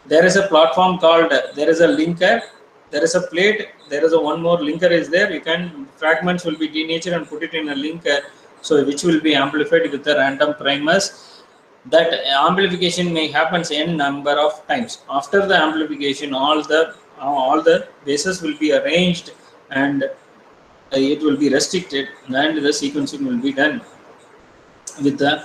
There is a platform called, there is a linker, there is a plate, there is a one more linker is there. You can, fragments will be denatured and put it in a linker, so which will be amplified with the random primers. That amplification may happen n number of times. After the amplification, all the bases will be arranged and it will be restricted, and the sequencing will be done with the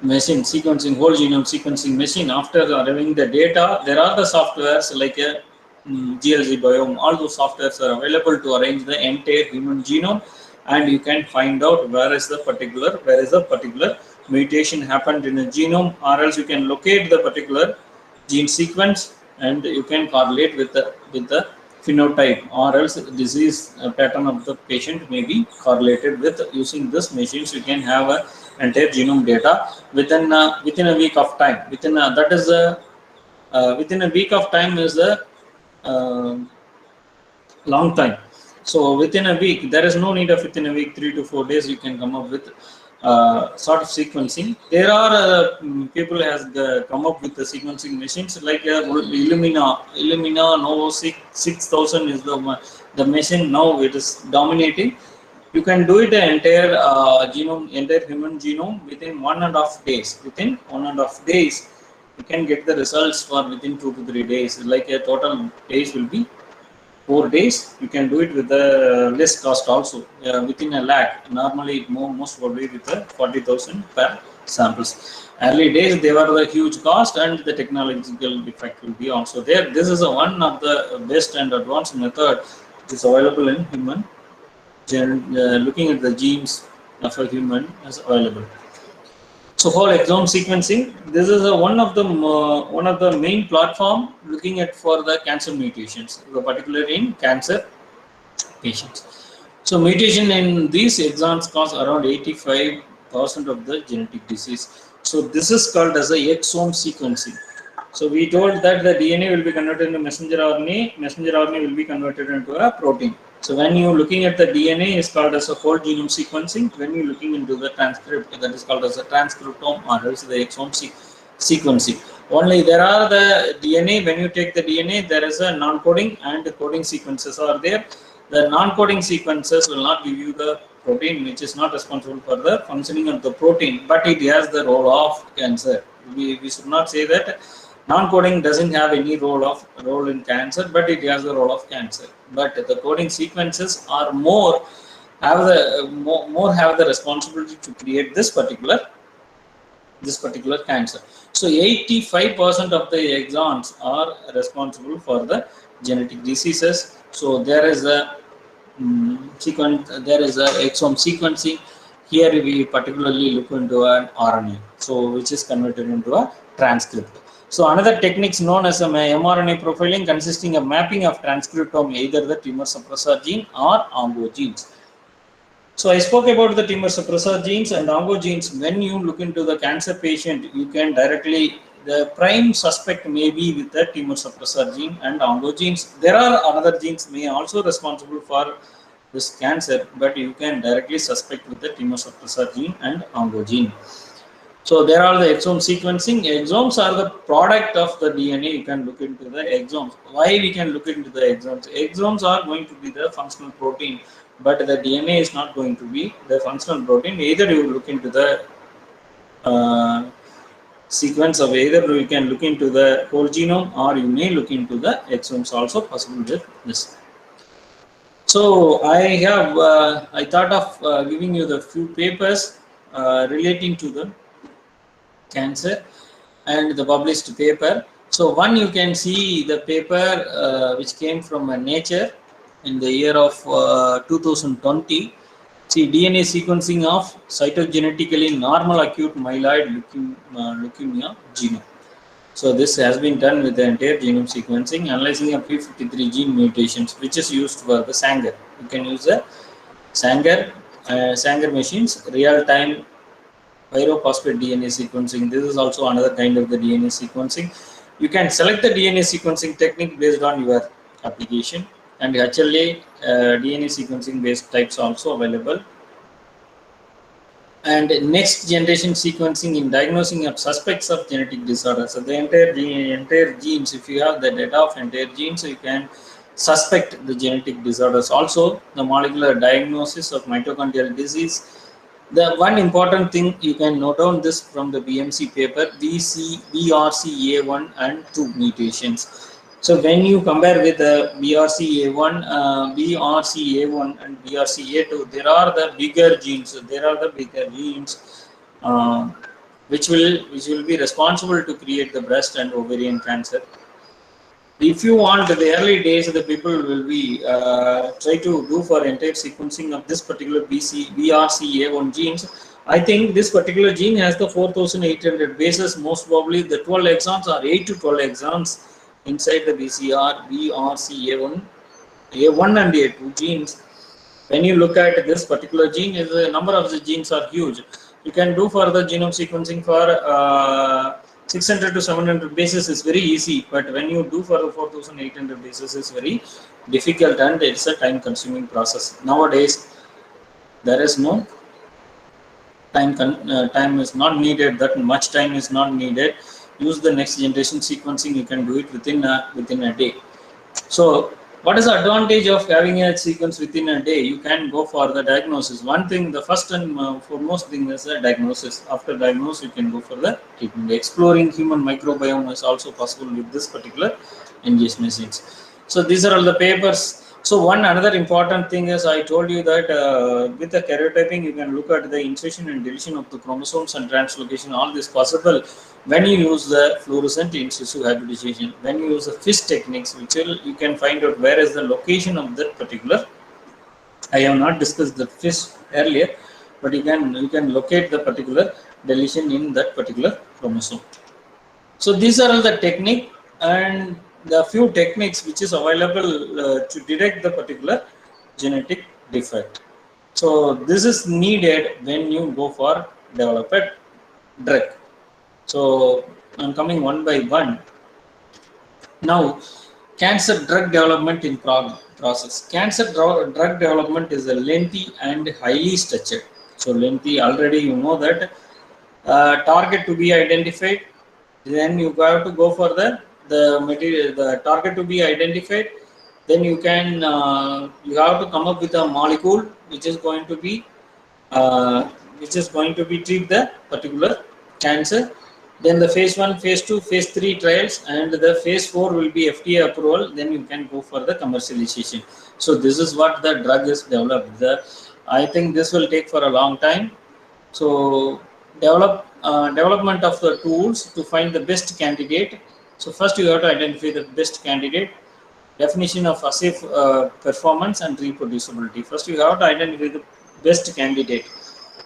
machine sequencing, whole genome sequencing machine. After arriving the data, there are the softwares like a GLZ Biome. All those softwares are available to arrange the entire human genome, and you can find out where is the particular mutation happened in a genome, or else you can locate the particular gene sequence and you can correlate with the phenotype, or else disease pattern of the patient may be correlated with. Using this machines, you can have a entire genome data within a week of time. Within a week of time is a long time. So within a week, there is no need of within a week, 3 to 4 days, you can come up with sort of sequencing. There are people has come up with the sequencing machines like Illumina Novo 6000 is the machine. Now it is dominating. You can do it the entire human genome within 1.5 days. Within 1.5 days, you can get the results for within 2 to 3 days. Like a total days will be 4 days. You can do it with the less cost also, within a lakh. Normally, most probably with the 40,000 per samples. Early days, they were the huge cost, and the technological defect will be also there. This is one of the best and advanced method which is available in human. Looking at the genes of a human is available. So for exome sequencing, this is one of the main platform looking at for the cancer mutations, particularly in cancer patients. So mutation in these exons cause around 85% of the genetic disease. So this is called as a exome sequencing. So we told that the DNA will be converted into messenger RNA will be converted into a protein. So when you looking at the DNA is called as a whole genome sequencing. When you looking into the transcript, that is called as a transcriptome or else the exome sequencing. Only there are the DNA, when you take the DNA, there is a non-coding and the coding sequences are there. The non-coding sequences will not give you the protein, which is not responsible for the functioning of the protein, but it has the role of cancer. We should not say that non-coding doesn't have any role in cancer, but it has the role of cancer. But the coding sequences are more have the responsibility to create this particular cancer. So 85% of the exons are responsible for the genetic diseases. So there is a exome sequencing. Here we particularly look into an RNA, so which is converted into a transcript. So another techniques known as mRNA profiling, consisting of mapping of transcriptome, either the tumor suppressor gene or oncogenes. So I spoke about the tumor suppressor genes and oncogenes. When you look into the cancer patient, you can directly, the prime suspect may be with the tumor suppressor gene and oncogenes. There are other genes may also responsible for this cancer, but you can directly suspect with the tumor suppressor gene and oncogene. So there are the exome sequencing. Exomes are the product of the DNA. You can look into the exomes. Why we can look into the exomes? Exomes are going to be the functional protein, but the DNA is not going to be the functional protein. Either you look into the sequence of either you can look into the whole genome, or you may look into the exomes also possible with this. So I thought of giving you the few papers relating to the cancer and the published paper. So one, you can see the paper which came from Nature in the year of 2020. See, DNA sequencing of cytogenetically normal acute myeloid leukemia genome. So this has been done with the entire genome sequencing, analyzing a P53 gene mutations, which is used for the Sanger. You can use the Sanger machines, real-time pyrophosphate DNA sequencing. This is also another kind of the DNA sequencing. You can select the DNA sequencing technique based on your application, and HLA DNA sequencing based types also available. And next generation sequencing in diagnosing of suspects of genetic disorders. So the entire genes, if you have the data of entire genes, so you can suspect the genetic disorders. Also, the molecular diagnosis of mitochondrial disease. The one important thing you can note down this from the BMC paper, BRCA1 and 2 mutations. So when you compare with the BRCA1 and BRCA2, there are the bigger genes. Which will be responsible to create the breast and ovarian cancer. If you want the early days, the people will be try to do for entire sequencing of this particular BRCA1 genes. I think this particular gene has the 4,800 bases. Most probably the 12 exons or 8 to 12 exons inside the BRCA1, A1 and A2 genes. When you look at this particular gene, the number of the genes are huge. You can do for the genome sequencing for 600 to 700 bases is very easy, but when you do for the 4,800 bases is very difficult, and it's a time-consuming process. Nowadays, there is no time is not needed. That much time is not needed. Use the next generation sequencing. You can do it within a day. So What is the advantage of having a sequence within a day? You can go for the diagnosis. One thing, the first and foremost thing is the diagnosis. After diagnosis, you can go for the treatment. Exploring human microbiome is also possible with this particular NGS machines. So these are all the papers. So one another important thing is, I told you that with the karyotyping, you can look at the insertion and deletion of the chromosomes and translocation. All this possible when you use the fluorescent in situ hybridization. When you use the FISH techniques, which will, you can find out where is the location of that particular. I have not discussed the FISH earlier, but you can locate the particular deletion in that particular chromosome. So these are all the technique and the few techniques which is available to detect the particular genetic defect. So this is needed when you go for develop a drug. So I'm coming one by one. Now, cancer drug development in process. Cancer drug development is a lengthy and highly structured. So lengthy, already you know that target to be identified. Then you have to go for the material, the target to be identified. Then you can you have to come up with a molecule which is going to be treat the particular cancer. Then the phase 1, phase 2, phase 3 trials, and the phase 4 will be FDA approval. Then you can go for the commercialization. So this is what the drug is developed. I think this will take for a long time. So development of the tools to find the best candidate. So first you have to identify the best candidate. Definition of assay performance and reproducibility. First you have to identify the best candidate.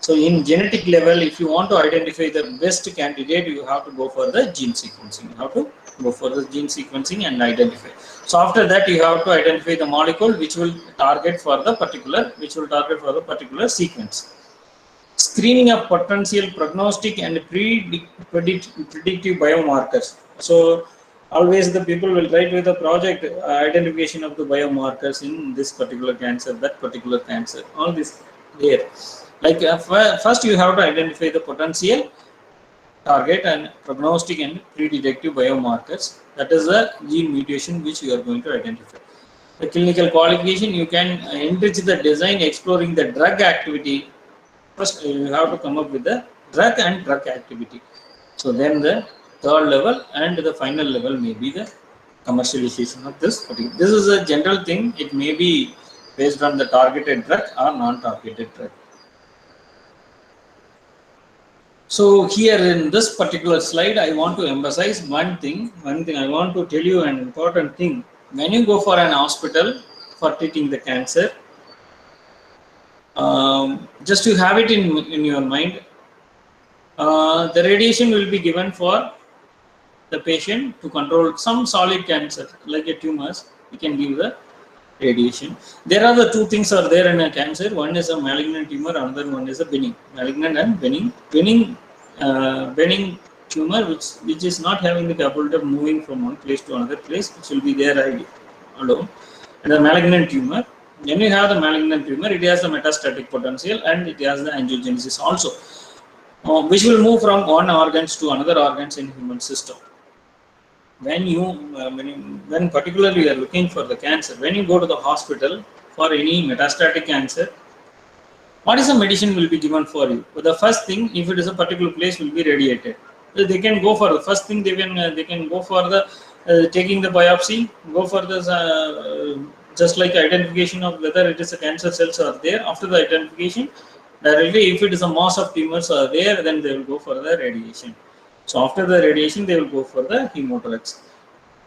So in genetic level, if you want to identify the best candidate, you have to go for the gene sequencing. You have to go for the gene sequencing and identify. So after that, you have to identify the molecule which will target for the particular sequence. Screening of potential prognostic and predictive biomarkers. So always the people will write with the project identification of the biomarkers in this particular cancer, that particular cancer, all this there. Like first you have to identify the potential target and prognostic and predictive biomarkers. That is the gene mutation which you are going to identify. The clinical qualification, you can enrich the design exploring the drug activity. First you have to come up with the drug and drug activity. So then the third level and the final level may be the commercialization of this. This is a general thing. It may be based on the targeted drug or non-targeted drug. So here in this particular slide, I want to emphasize one thing. I want to tell you an important thing. When you go for an hospital for treating the cancer, just to have it in your mind, the radiation will be given for the patient to control some solid cancer like a tumors. You can give the radiation. There are the two things are there in a cancer. One is a malignant tumor, another one is a benign. Malignant and benign tumor which is not having the capability of moving from one place to another place, which will be there alone. And the malignant tumor, when you have the malignant tumor, it has the metastatic potential and it has the angiogenesis also, which will move from one organs to another organs in human system. When particularly you are looking for the cancer, when you go to the hospital for any metastatic cancer, what is the medicine will be given for you? But the first thing, if it is a particular place, will be radiated. So they can go for the first thing. They can go for the taking the biopsy. Go for this just like identification of whether it is a cancer cells are there. After the identification, directly if it is a mass of tumors are there, then they will go for the radiation. So after the radiation, they will go for the chemotherapy.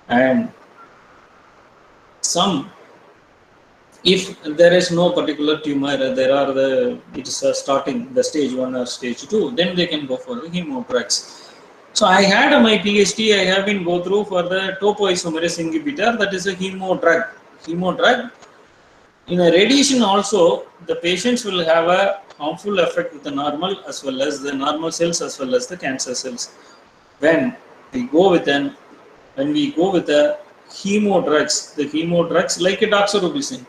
And if there is no particular tumor, it is starting the stage 1 or stage 2, then they can go for the chemotherapy. So I had my PhD, I have been go through for the topoisomerase inhibitor, that is a chemo drug. In a radiation also, the patients will have a harmful effect with the normal as well as the normal cells as well as the cancer cells. When we go with the chemo drugs like a doxorubicin,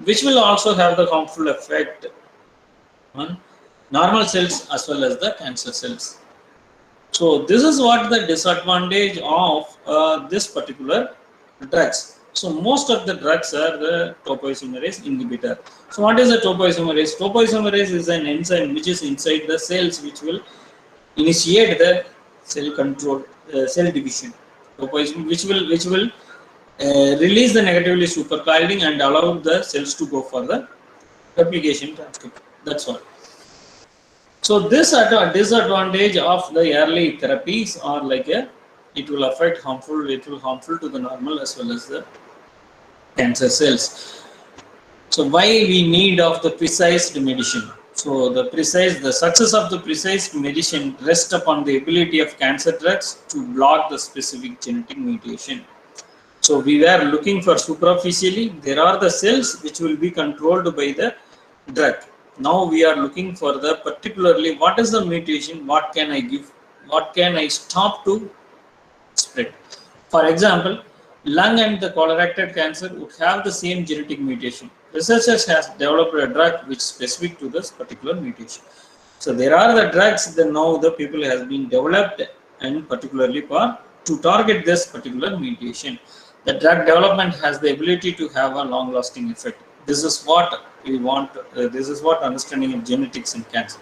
which will also have the harmful effect on normal cells as well as the cancer cells. So this is what the disadvantage of this particular drugs. So most of the drugs are the topoisomerase inhibitor. So what is a topoisomerase? Topoisomerase is an enzyme which is inside the cells which will initiate the cell control, cell division. Which will release the negatively supercoiling and allow the cells to go for the replication transcript. That's all. So this disadvantage of the early therapies are like it will affect harmful. It will harmful to the normal as well as the cancer cells. So why we need of the precise medicine? So the success of the precise medicine rests upon the ability of cancer drugs to block the specific genetic mutation. So we were looking for superficially, there are the cells which will be controlled by the drug. Now we are looking for the particularly what is the mutation, what can I give, what can I stop to spread. For example, lung and the colorectal cancer would have the same genetic mutation. Researchers has developed a drug which is specific to this particular mutation. So there are the drugs that now the people has been developed and particularly for to target this particular mutation. The drug development has the ability to have a long-lasting effect. This is what we want. This is what understanding of genetics in cancer.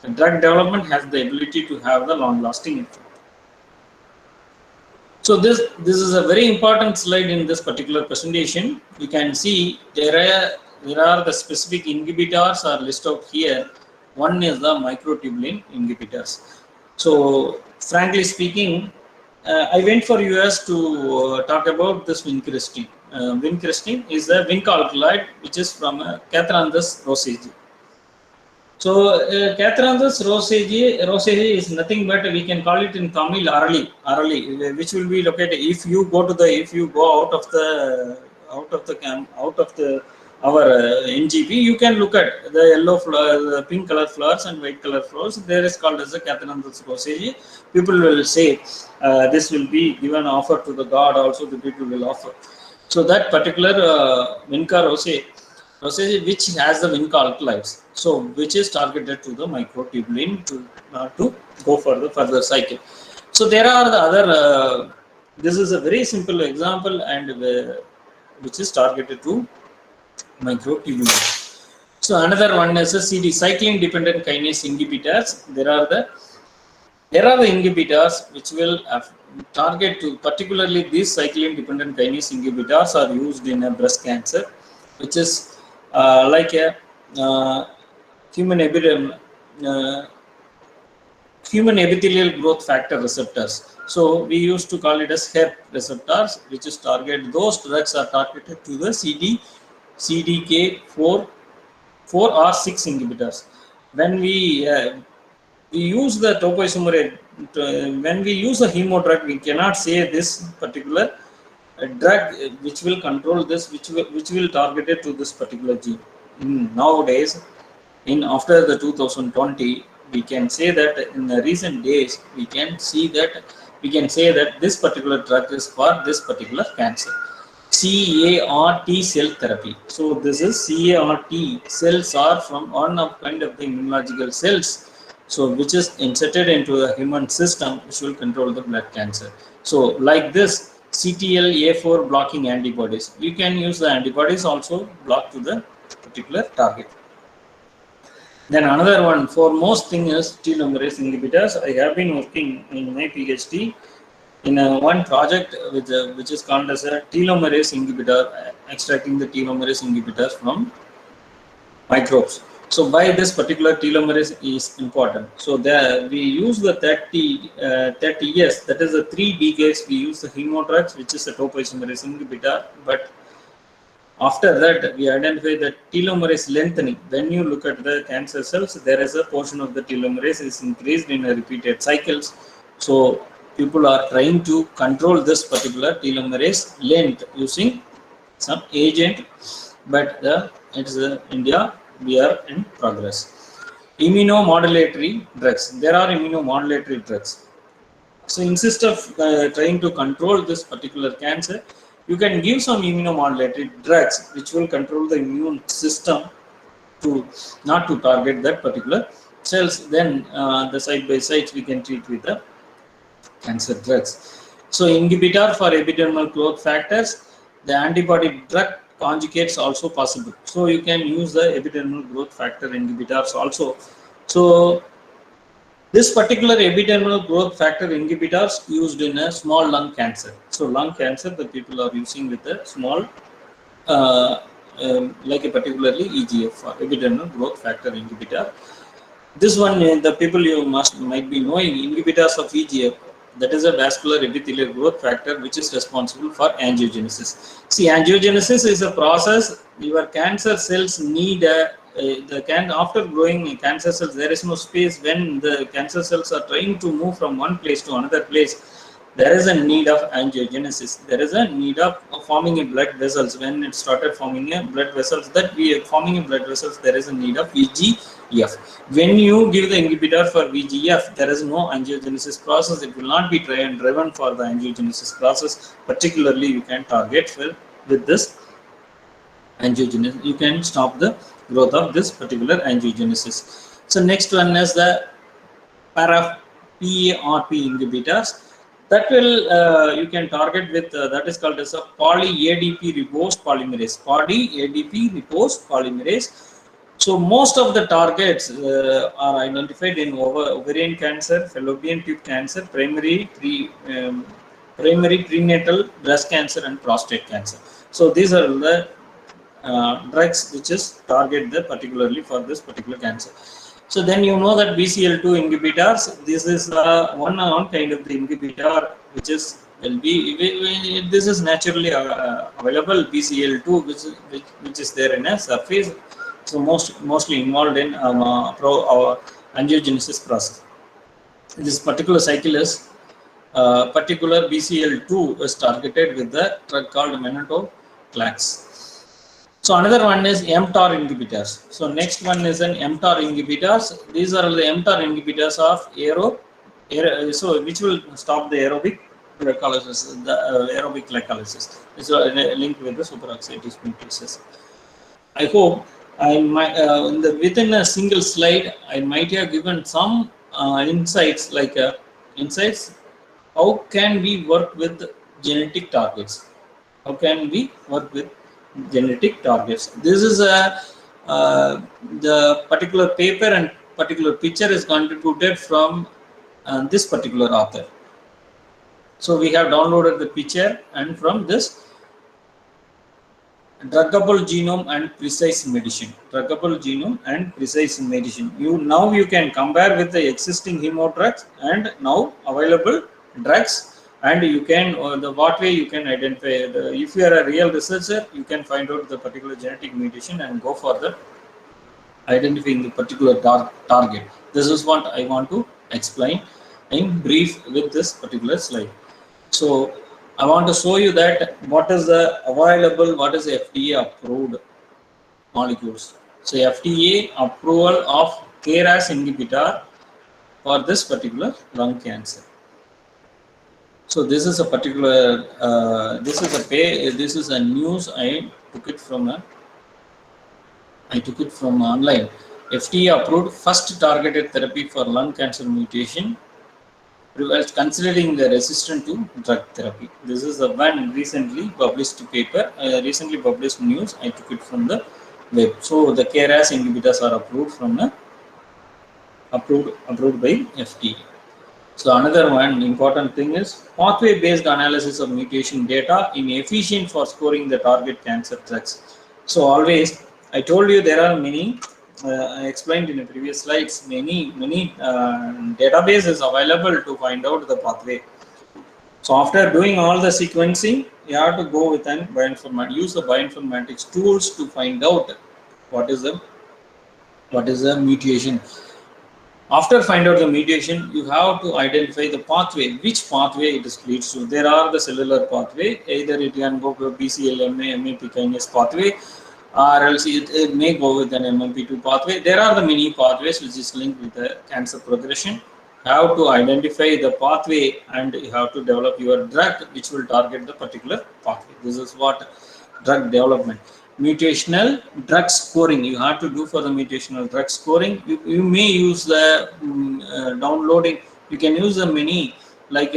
The drug development has the ability to have the long-lasting effect. So this is a very important slide in this particular presentation. You can see there are the specific inhibitors are listed out here. One is the microtubulin inhibitors. So frankly speaking, I went for US to talk about this vincristine. Vincristine is a zinc alkaloid which is from Catharandus rosaceae. So Catharandus rosaceae is nothing but we can call it in Tamil arali, which will be located if you go out of our NGP, you can look at the yellow flower, the pink color flowers and white color flowers. There is called as the Catharandus rosaceae. People will say this will be given offer to the god. Also, the people will offer. So that particular vinca rosaceae, which has the vinca alkaloids, so which is targeted to the microtubulin to go for the further cycle. So there are the other. This is a very simple example and which is targeted to microtubulin. So another one is a CD cyclin dependent kinase inhibitors. There are the inhibitors which will target to particularly these cyclin dependent kinase inhibitors are used in a breast cancer, which is like a human epithelial growth factor receptors. So we used to call it as HERP receptors, which is target. Those drugs are targeted to the CDK4 or 6 inhibitors. When we use the topoisomerase, when we use a hemo drug, we cannot say this particular drug which will control this, which will target it to this particular gene. Nowadays, after the 2020, we can say that in the recent days we can say that this particular drug is for this particular cancer. CAR T cell therapy. So this is CAR T cells are from one of kind of the immunological cells, so which is inserted into the human system, which will control the blood cancer. So like this CTLA4 blocking antibodies, you can use the antibodies also block to the particular target. Then another one for most thing is telomerase inhibitors. I have been working in my PhD in one project which is called as a telomerase inhibitor, extracting the telomerase inhibitors from microbes. So why this particular telomerase is important? So there we use the 30 years, that is the 3 decades we use the hemo drugs, which is a topoisomerase inhibitor, but after that we identify the telomerase lengthening. When you look at the cancer cells, there is a portion of the telomerase is increased in repeated cycles. So people are trying to control this particular telomerase length using some agent, but it's India, we are in progress. Immunomodulatory drugs. There are immunomodulatory drugs. So instead of trying to control this particular cancer, you can give some immunomodulatory drugs which will control the immune system to not to target that particular cells. Then the side by sides we can treat with the cancer drugs. So inhibitor for epidermal growth factors. the antibody drug conjugates also possible. So you can use the epidermal growth factor inhibitors also. So this particular epidermal growth factor inhibitors used in a small lung cancer. So lung cancer, the people are using with a small, like a particularly EGF or epidermal growth factor inhibitor. This one, the people you might be knowing, inhibitors of EGF, that is a vascular epithelial growth factor which is responsible for angiogenesis. See, angiogenesis is a process. Your cancer cells need after growing cancer cells, there is no space when the cancer cells are trying to move from one place to another place. There is a need of angiogenesis. There is a need of forming a blood vessels. When it started forming a blood vessels, forming a blood vessels, there is a need of VEGF. When you give the inhibitor for VEGF, there is no angiogenesis process. It will not be driven for the angiogenesis process. Particularly, you can target with this angiogenesis. You can stop the growth of this particular angiogenesis. So next one is the PARP inhibitors. That will you can target with that is called as a poly-ADP ribose polymerase. Poly-ADP ribose polymerase. So most of the targets are identified in ovarian cancer, fallopian tube cancer, primary prenatal breast cancer, and prostate cancer. So these are the drugs which is target particularly for this particular cancer. So then you know that BCL2 inhibitors, this is one kind of the inhibitor which is this is naturally available BCL2 which is there in a surface. So mostly involved in angiogenesis process. This particular cycle is particular BCL2 is targeted with the drug called venetoclax. So another one is mTOR inhibitors. So next one is an mTOR inhibitors. These are the mTOR inhibitors of so which will stop the aerobic glycolysis, aerobic glycolysis. It's linked with the superoxide dismutase. I hope I might within a single slide I might have given some insights insights. How can we work with genetic targets? How can we work with genetic targets? This is the particular paper and particular picture is contributed from this particular author. So we have downloaded the picture and from this druggable genome and precise medicine. Druggable genome and precise medicine. Now you can compare with the existing hemo drugs and now available drugs. And you can, what way you can identify, if you are a real researcher, you can find out the particular genetic mutation and go for the identifying the particular target. This is what I want to explain in brief with this particular slide. So I want to show you that what is the available, what is FDA approved molecules. So FDA approval of KRAS inhibitor for this particular lung cancer. So this is a particular, this is a news. I took it from online. FDA approved first targeted therapy for lung cancer mutation, considering the resistant to drug therapy. This is the one recently published paper, recently published news. I took it from the web. So the KRAS inhibitors are approved from approved by FDA. So another one important thing is pathway-based analysis of mutation data in efficient for scoring the target cancer drugs. So always, I told you there are many, I explained in the previous slides, many databases available to find out the pathway. So after doing all the sequencing, you have to go with an use the bioinformatics tools to find out what is the mutation. After find out the mutation, you have to identify the pathway, which pathway it leads to. There are the cellular pathway, either it can go with BCL-MA, MAP kinase pathway, or else it may go with an MMP2 pathway. There are the many pathways which is linked with the cancer progression. You have to identify the pathway and you have to develop your drug which will target the particular pathway. This is what drug development. Mutational drug scoring you have to do for the mutational drug scoring. You may use the downloading. You can use the many like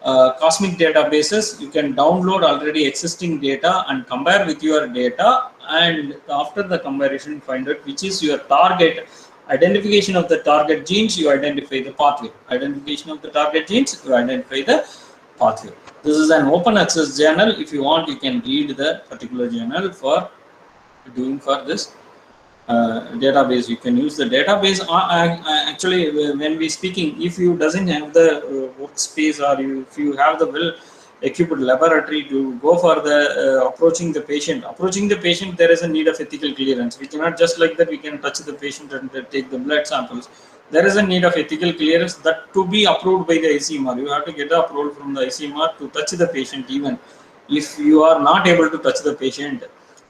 cosmic databases. You can download already existing data and compare with your data, and after the comparison find out which is your target. Identification of the target genes, you identify the pathway. Identification of the target genes, you identify the pathway. This is an open access journal. If you want, you can read the particular journal for doing for this database. You can use the database. Actually, when we speaking, if you doesn't have the workspace, or if you have the well equipped laboratory to go for the approaching the patient, there is a need of ethical clearance. We cannot just like that we can touch the patient and take the blood samples. There is a need of ethical clearance that to be approved by the ICMR. You have to get the approval from the ICMR to touch the patient, even if you are not able to touch the patient,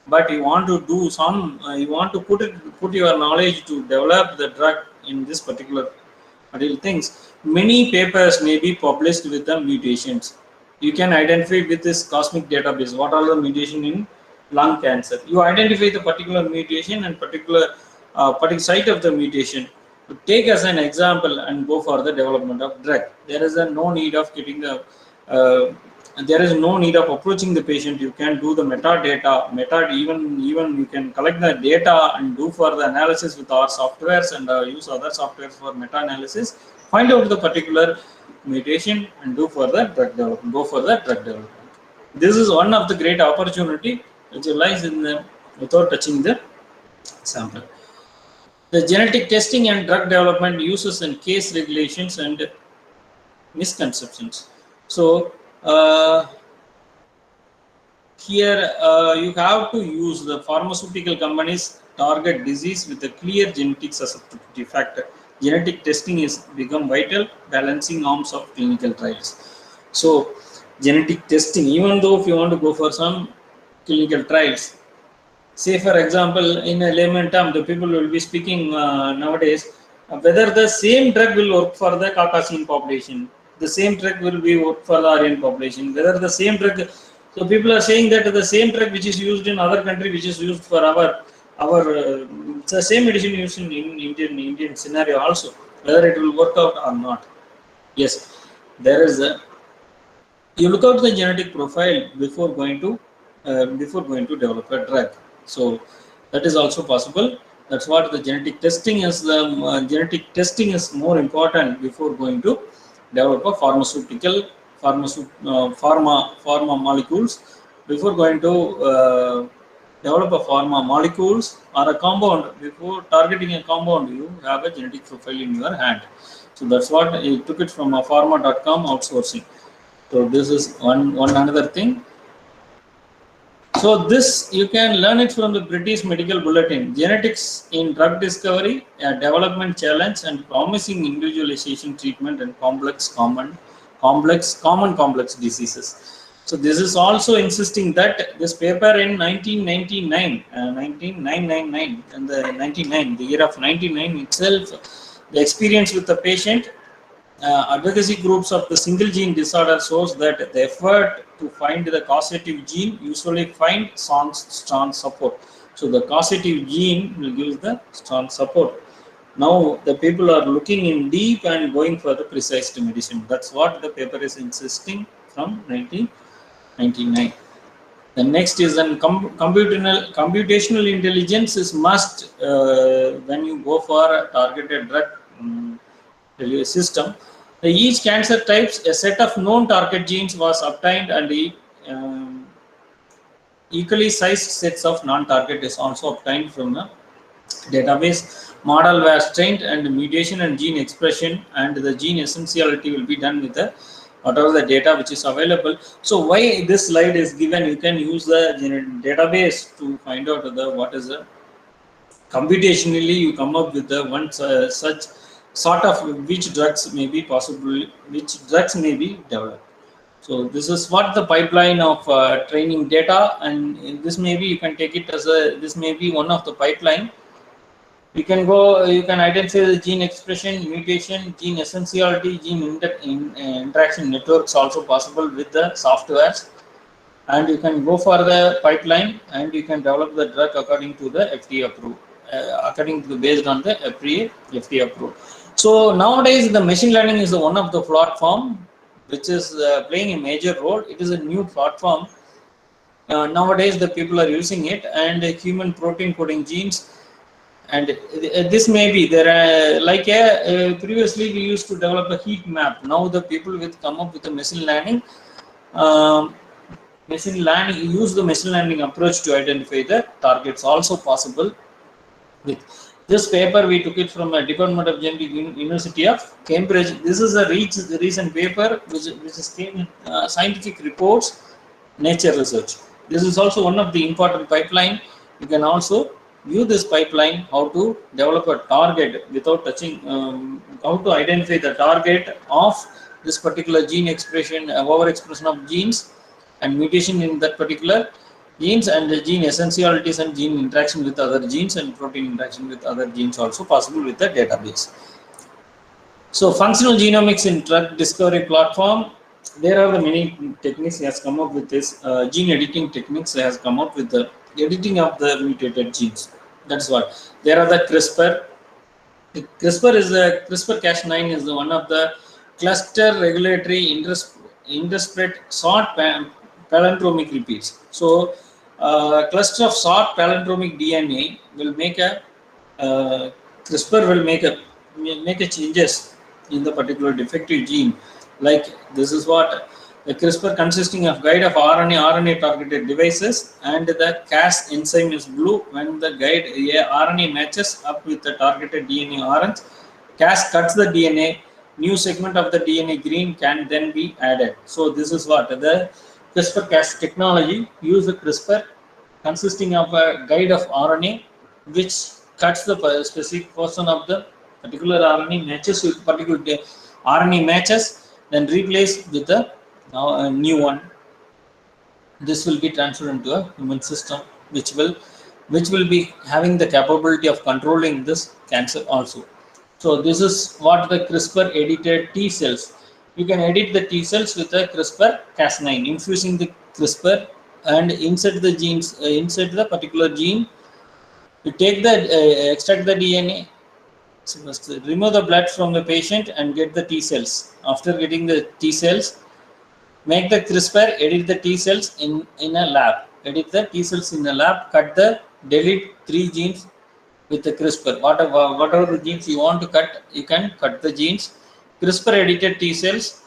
but you want to do some, you want to put your knowledge to develop the drug in this particular things. Many papers may be published with the mutations. You can identify with this cosmic database what are the mutation in lung cancer. You identify the particular mutation and particular site of the mutation. To take as an example and go for the development of drug. There is no need of getting the there is no need of approaching the patient. You can do the metadata, even you can collect the data and do for the analysis with our softwares, and use other softwares for meta-analysis. Find out the particular mutation and do for the drug development. Go for the drug development. This is one of the great opportunity which lies in the without touching the sample. The genetic testing and drug development uses and case regulations and misconceptions. So here you have to use the pharmaceutical companies target disease with a clear genetic susceptibility factor. Genetic testing is become vital balancing arms of clinical trials. So genetic testing, even though if you want to go for some clinical trials, say for example, in a layman term, the people will be speaking nowadays whether the same drug will work for the Caucasian population, the same drug will be work for the Aryan population, whether the same drug. So people are saying that the same drug which is used in other country, which is used for our it's the same medicine used in Indian scenario also, whether it will work out or not. Yes, there is a. You look out the genetic profile before going to develop a drug. So that is also possible. That's what the genetic testing is. The genetic testing is more important before going to develop a pharma molecules. Before going to develop a pharma molecules or a compound, before targeting a compound, you have a genetic profile in your hand. So that's what I took it from a pharma.com outsourcing. So this is one another thing. So this you can learn it from the British Medical Bulletin. Genetics in drug discovery, a development challenge and promising individualization treatment and complex diseases. So this is also insisting that this paper in 1999, and the 99, the year of 99 itself, the experience with the patient, advocacy groups of the single gene disorder shows that the effort to find the causative gene usually find strong support. So the causative gene will give the strong support. Now the people are looking in deep and going for the precise medicine. That's what the paper is insisting from 1999. The next is an computational intelligence is must when you go for a targeted drug system. Each cancer types, a set of known target genes was obtained, and equally sized sets of non-target is also obtained from a database. Model was trained, and mutation and gene expression and the gene essentiality will be done with the whatever the data which is available. So why this slide is given, you can use the database to find out the what is the computationally you come up with the one such sort of which drugs may be possible, which drugs may be developed. So this is what the pipeline of training data, and this may be, you can take it as this may be one of the pipeline. You can identify the gene expression, mutation, gene essentiality, gene interaction networks also possible with the softwares, and you can go for the pipeline and you can develop the drug according to the FDA approved, based on the FDA approved. So nowadays the machine learning is one of the platform which is playing a major role. It is a new platform. Nowadays, the people are using it, and human protein coding genes. And this may be there are like previously we used to develop a heat map. Now the people with come up with a machine learning. Use the machine learning approach to identify the targets. Also possible with this paper. We took it from a Department of Genetics, University of Cambridge. This is a recent paper which is came in scientific reports, Nature Research. This is also one of the important pipeline. You can also view this pipeline, how to develop a target without touching, how to identify the target of this particular gene expression, overexpression of genes and mutation in that particular genes, and the gene essentialities and gene interaction with other genes and protein interaction with other genes also possible with the database. So functional genomics in drug discovery platform, there are the many techniques. He has come up with this gene editing techniques. He has come up with the editing of the mutated genes. That's what. There are the CRISPR. CRISPR-Cas9 is one of the cluster regulatory interspread short palindromic repeats. So cluster of short palindromic DNA will make a CRISPR will make a changes in the particular defective gene. Like this is what the CRISPR consisting of guide of RNA targeted devices, and the Cas enzyme is blue. When the guide RNA matches up with the targeted DNA orange, Cas cuts the DNA, new segment of the DNA green can then be added. So this is what the CRISPR-Cas technology use the CRISPR consisting of a guide of RNA which cuts the specific portion of the particular RNA, matches with particular RNA matches, then replace with a new one. This will be transferred into a human system, which will be having the capability of controlling this cancer also. So this is what the CRISPR edited T cells. You can edit the T cells with a CRISPR-Cas9, infusing the CRISPR and insert the genes, insert the particular gene. You take the extract the DNA, so must remove the blood from the patient and get the T cells. After getting the T cells, make the CRISPR, edit the T cells in a lab. Edit the T cells in the lab, delete 3 genes with the CRISPR. Whatever the genes you want to cut, you can cut the genes. CRISPR edited T cells,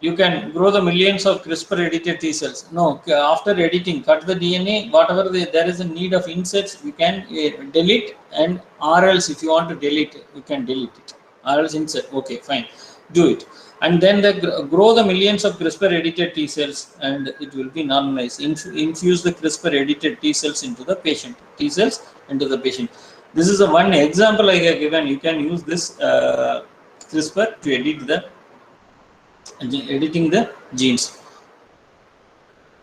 you can grow the millions of CRISPR edited T cells. No, after editing, cut the DNA, whatever there is a need of inserts, you can delete, and or else if you want to delete it, you can delete it. Or else insert, okay, fine, do it. And then grow the millions of CRISPR edited T cells, and it will be normalized. Infuse the CRISPR edited T cells into the patient. T cells into the patient. This is one example I have given. You can use this CRISPR to editing the genes.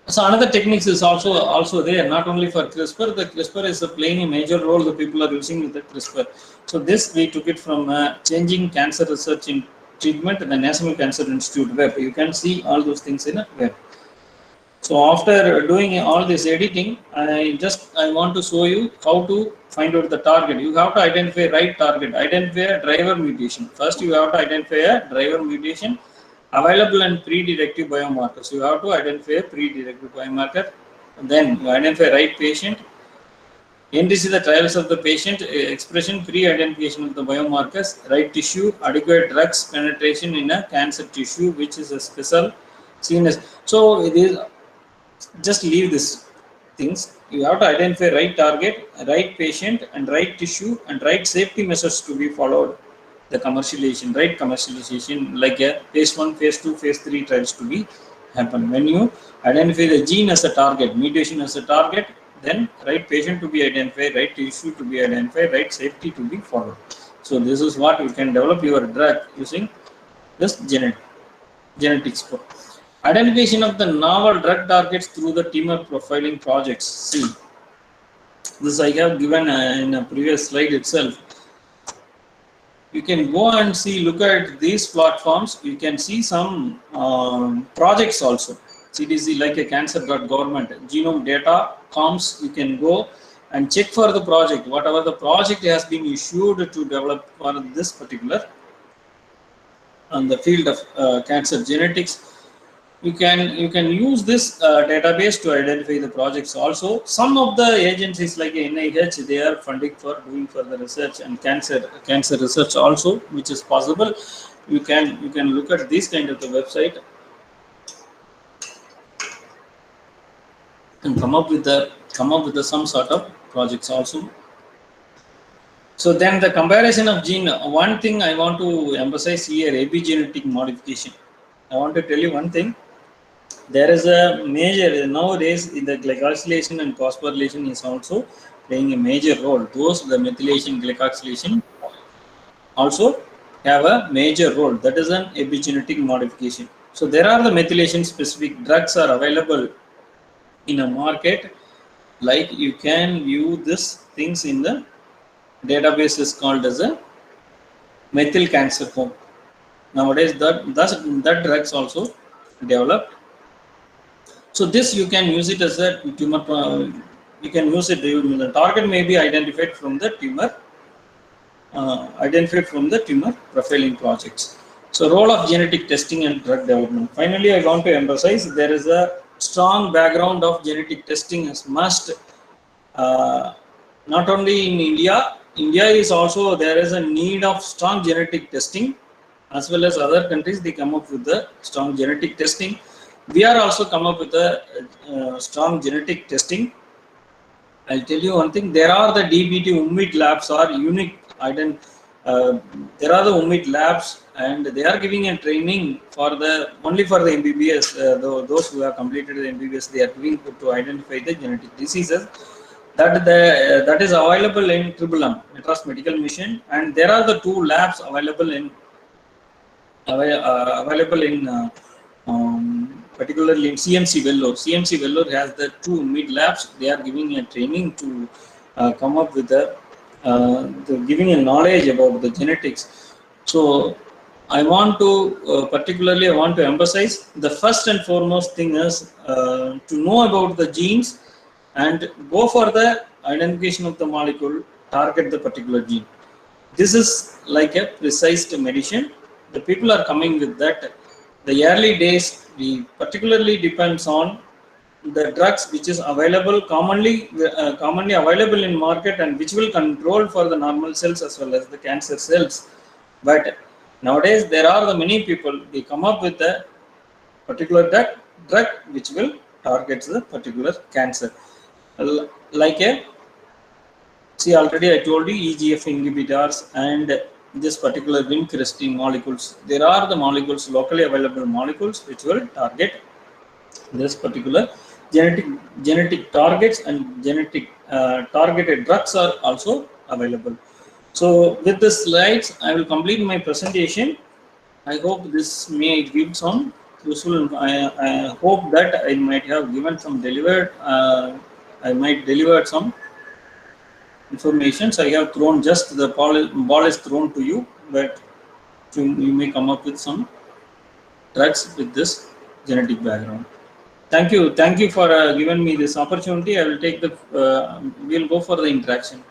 So another techniques is also there, not only for CRISPR. The CRISPR is playing a major role. The people are using with the CRISPR. So this we took it from Changing Cancer Research in Treatment and the National Cancer Institute web. You can see all those things in a web. So after doing all this editing, I want to show you how to find out the target. You have to identify right target, identify a driver mutation. First, you have to identify a driver mutation, available and pre-directive biomarkers. You have to identify a pre-directive biomarker. Then you identify right patient. NDC the trials of the patient, expression, pre-identification of the biomarkers, right tissue, adequate drugs penetration in a cancer tissue, which is a special CNS. So it is just leave these things. You have to identify right target, right patient, and right tissue, and right safety measures to be followed. The commercialization, right commercialization, like a phase 1, phase 2, phase 3 trials to be happen. When you identify the gene as a target, mutation as a target, then right patient to be identified, right tissue to be identified, right safety to be followed. So this is what you can develop your drug using this genetics. Identification of the novel drug targets through the tumor profiling projects. See, this I have given in a previous slide itself. You can go and see, look at these platforms. You can see some projects also. CDC, like a cancer.government, genome data comes, you can go and check for the project. Whatever the project has been issued to develop for this particular on the field of cancer genetics. you can use this database to identify the projects. Also, some of the agencies like NIH, they are funding for doing further research and cancer research also, which is possible. You can look at this kind of the website and come up with some sort of projects also. So then the comparison of gene, one thing I want to emphasize here, epigenetic modification. I want to tell you one thing. There is a major nowadays in the glycosylation and phosphorylation is also playing a major role. The methylation, glycosylation also have a major role. That is an epigenetic modification. So there are the methylation specific drugs are available in a market. Like you can view this things in the database is called as a methyl cancer home. Nowadays that drugs also developed. So this you can use it as a tumor. You can use it. The target may be identified from the tumor profiling projects. So role of genetic testing and drug development. Finally, I want to emphasize there is a strong background of genetic testing as must. Not only in India. India is also there is a need of strong genetic testing, as well as other countries. They come up with the strong genetic testing. We are also come up with a strong genetic testing. I'll tell you one thing. There are the DBT UMIT labs are unique. There are the UMIT labs, and they are giving a training for only for the MBBS. Those who have completed the MBBS, they are giving to identify the genetic diseases. That is available in MMM, Madras Medical Mission, and there are the 2 labs available in particularly in CMC Vellore. CMC Vellore has the 2 mid labs. They are giving a training to come up with giving a knowledge about the genetics. So I want to particularly emphasize the first and foremost thing is to know about the genes and go for the identification of the molecule, target the particular gene. This is like a precise medicine. The people are coming with that. The early days, we particularly depends on the drugs which is available commonly available in market, and which will control for the normal cells as well as the cancer cells. But nowadays there are the many people, they come up with a particular drug which will target the particular cancer. Like already I told you, EGF inhibitors and this particular vincristine molecules. There are the molecules, locally available molecules, which will target this particular genetic targets, and genetic targeted drugs are also available. So with the slides, I will complete my presentation. I hope this may give some useful. I hope that I might have given some I might deliver some informations. I have thrown just the ball is thrown to you, but you may come up with some drugs with this genetic background. Thank you for giving me this opportunity. I will take we'll go for the interaction.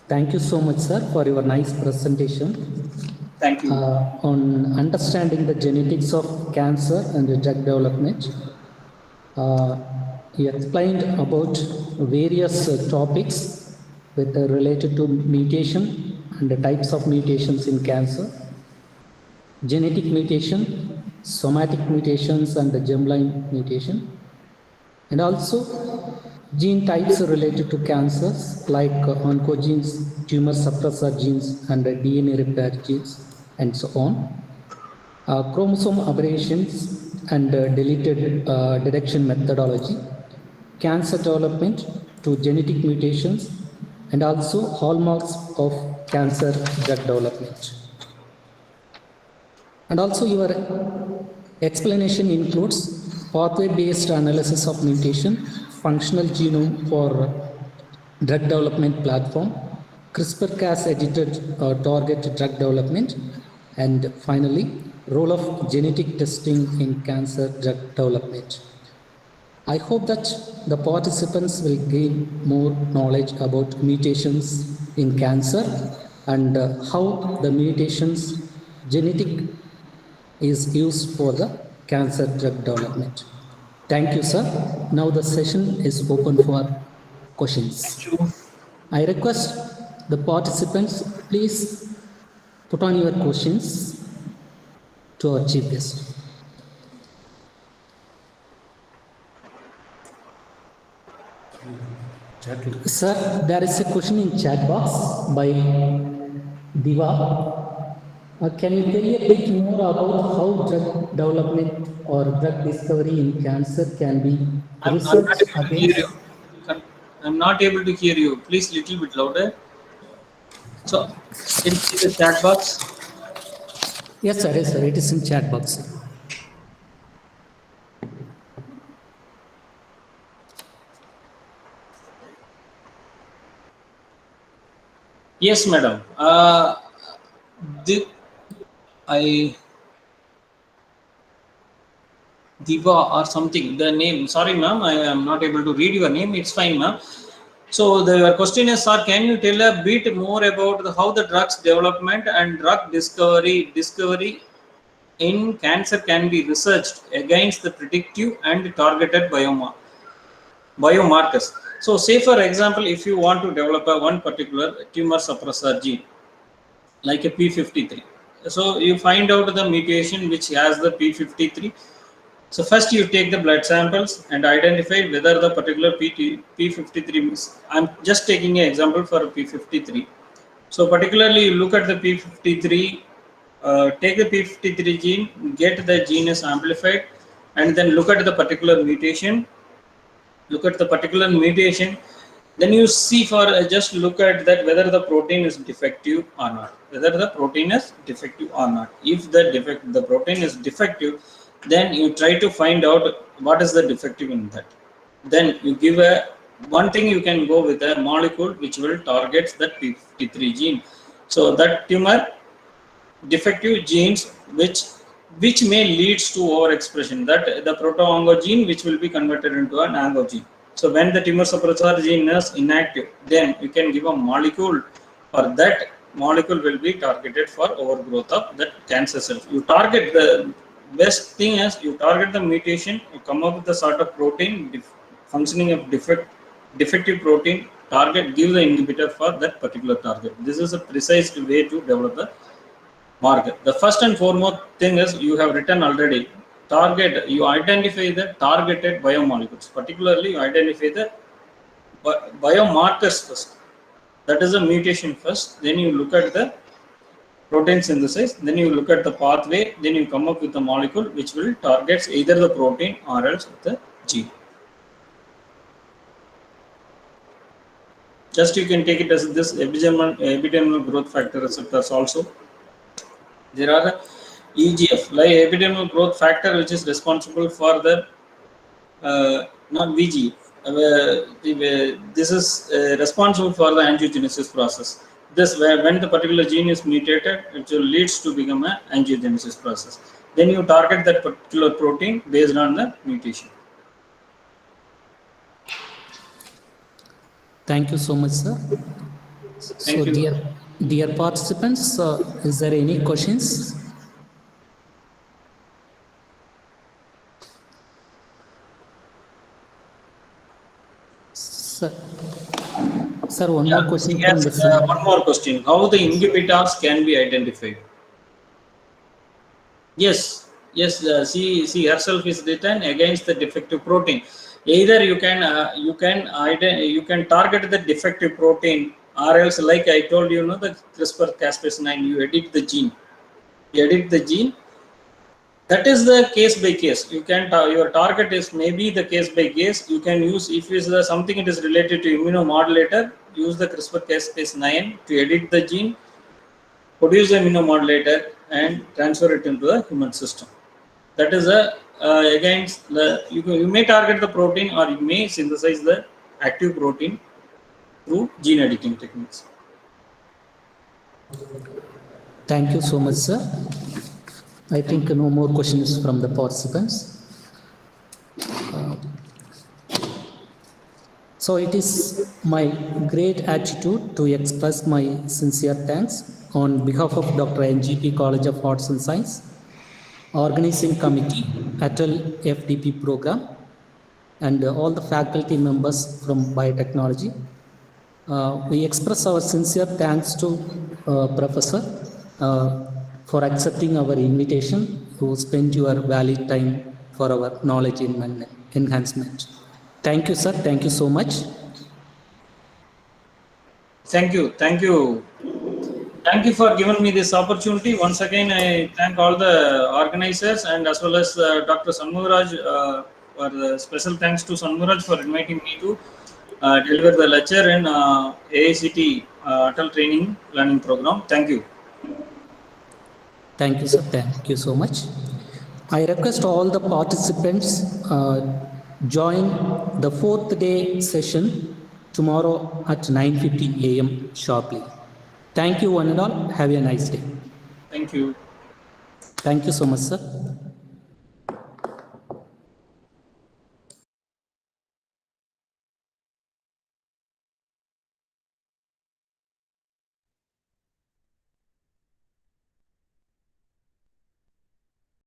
Thank you so much, sir, for your nice presentation. Thank you. On understanding the genetics of cancer and the drug development. He explained about various topics related to mutation and the types of mutations in cancer, genetic mutation, somatic mutations, and the germline mutation, and also gene types related to cancers like oncogenes, tumor suppressor genes, and DNA repair genes, and so on. Chromosome aberrations and deleted detection methodology, cancer development to genetic mutations, and also hallmarks of cancer drug development. And also your explanation includes pathway-based analysis of mutation, functional genome for drug development platform, CRISPR-Cas edited target drug development, and finally, role of genetic testing in cancer drug development. I hope that the participants will gain more knowledge about mutations in cancer and how the mutations, genetic is used for the cancer drug development. Thank you, sir. Now the session is open for questions. I request the participants, please put on your questions to our chief guest. Sir, there is a question in chat box by Diva. Can you tell a bit more about how drug development or drug discovery in cancer can be I'm not researched able to hear against? you. I'm not able to hear you. Please little bit louder. So, can you see the chat box? Yes, sir. Yes, sir. It is in chat box. Yes, madam. I Diva or something. The name. Sorry, ma'am. I am not able to read your name. It's fine, ma'am. So your question is, sir, can you tell a bit more about how the drugs development and drug discovery in cancer can be researched against the predictive and targeted biomarkers? So, say for example, if you want to develop one particular tumor suppressor gene, like a P53, so you find out the mutation which has the P53. So first you take the blood samples and identify whether the particular P53, I'm just taking an example for P53. So particularly you look at the P53, take the P53 gene, get the gene is amplified, and then look at the particular mutation, then you see for just look at that whether the protein is defective or not. If the protein is defective, then you try to find out what is the defective in that. Then you give one thing, you can go with a molecule which will target that P53 gene. So that tumor defective genes which may leads to overexpression, that the proto-oncogene which will be converted into an oncogene. So when the tumor suppressor gene is inactive, then you can give a molecule, or that molecule will be targeted for overgrowth of that cancer cells. You target the best thing is you target the mutation, you come up with the sort of protein functioning of defective protein, target, give the inhibitor for that particular target. This is a precise way to develop the marker. The first and foremost thing is you have written already. Target, you identify the targeted biomolecules. Particularly, you identify the biomarkers first. That is a mutation first. Then you look at the protein synthesis. Then you look at the pathway. Then you come up with a molecule which will target either the protein or else the gene. Just you can take it as this epidermal growth factor receptors also. There are EGF, like epidermal growth factor, which is responsible for the not VGF. This is responsible for the angiogenesis process. This when the particular gene is mutated, it will leads to become an angiogenesis process. Then you target that particular protein based on the mutation. Thank you so much, sir. Thank you. Dear participants, is there any questions? Sir, one more question. Yes, one more question. How the inhibitors can be identified? Yes. She herself is written against the defective protein. Either you can target the defective protein, or else, like I told you, the CRISPR-Cas9, you edit the gene. That is the case by case. You can your target is maybe the case by case. You can use, if it is something it is related to immunomodulator, use the CRISPR-Cas9 to edit the gene, produce the immunomodulator, and transfer it into the human system. That is against the you may target the protein, or you may synthesize the active protein through gene editing techniques. Thank you so much, sir. I think no more questions from the participants. So it is my great attitude to express my sincere thanks on behalf of Dr. NGP College of Arts and Science organizing committee, Atal FDP program, and all the faculty members from biotechnology. We express our sincere thanks to Professor for accepting our invitation to spend your valued time for our knowledge enhancement. Thank you, sir. Thank you so much. Thank you. Thank you. Thank you for giving me this opportunity. Once again, I thank all the organizers and as well as Dr. Shanmugharaj. For the special thanks to Shanmugharaj for inviting me to deliver the lecture in AICT Atal Training Learning Program. Thank you. Thank you, sir. Thank you so much. I request all the participants join the 4th day session tomorrow at 9:50 a.m. sharply. Thank you, one and all. Have a nice day. Thank you. Thank you so much, sir.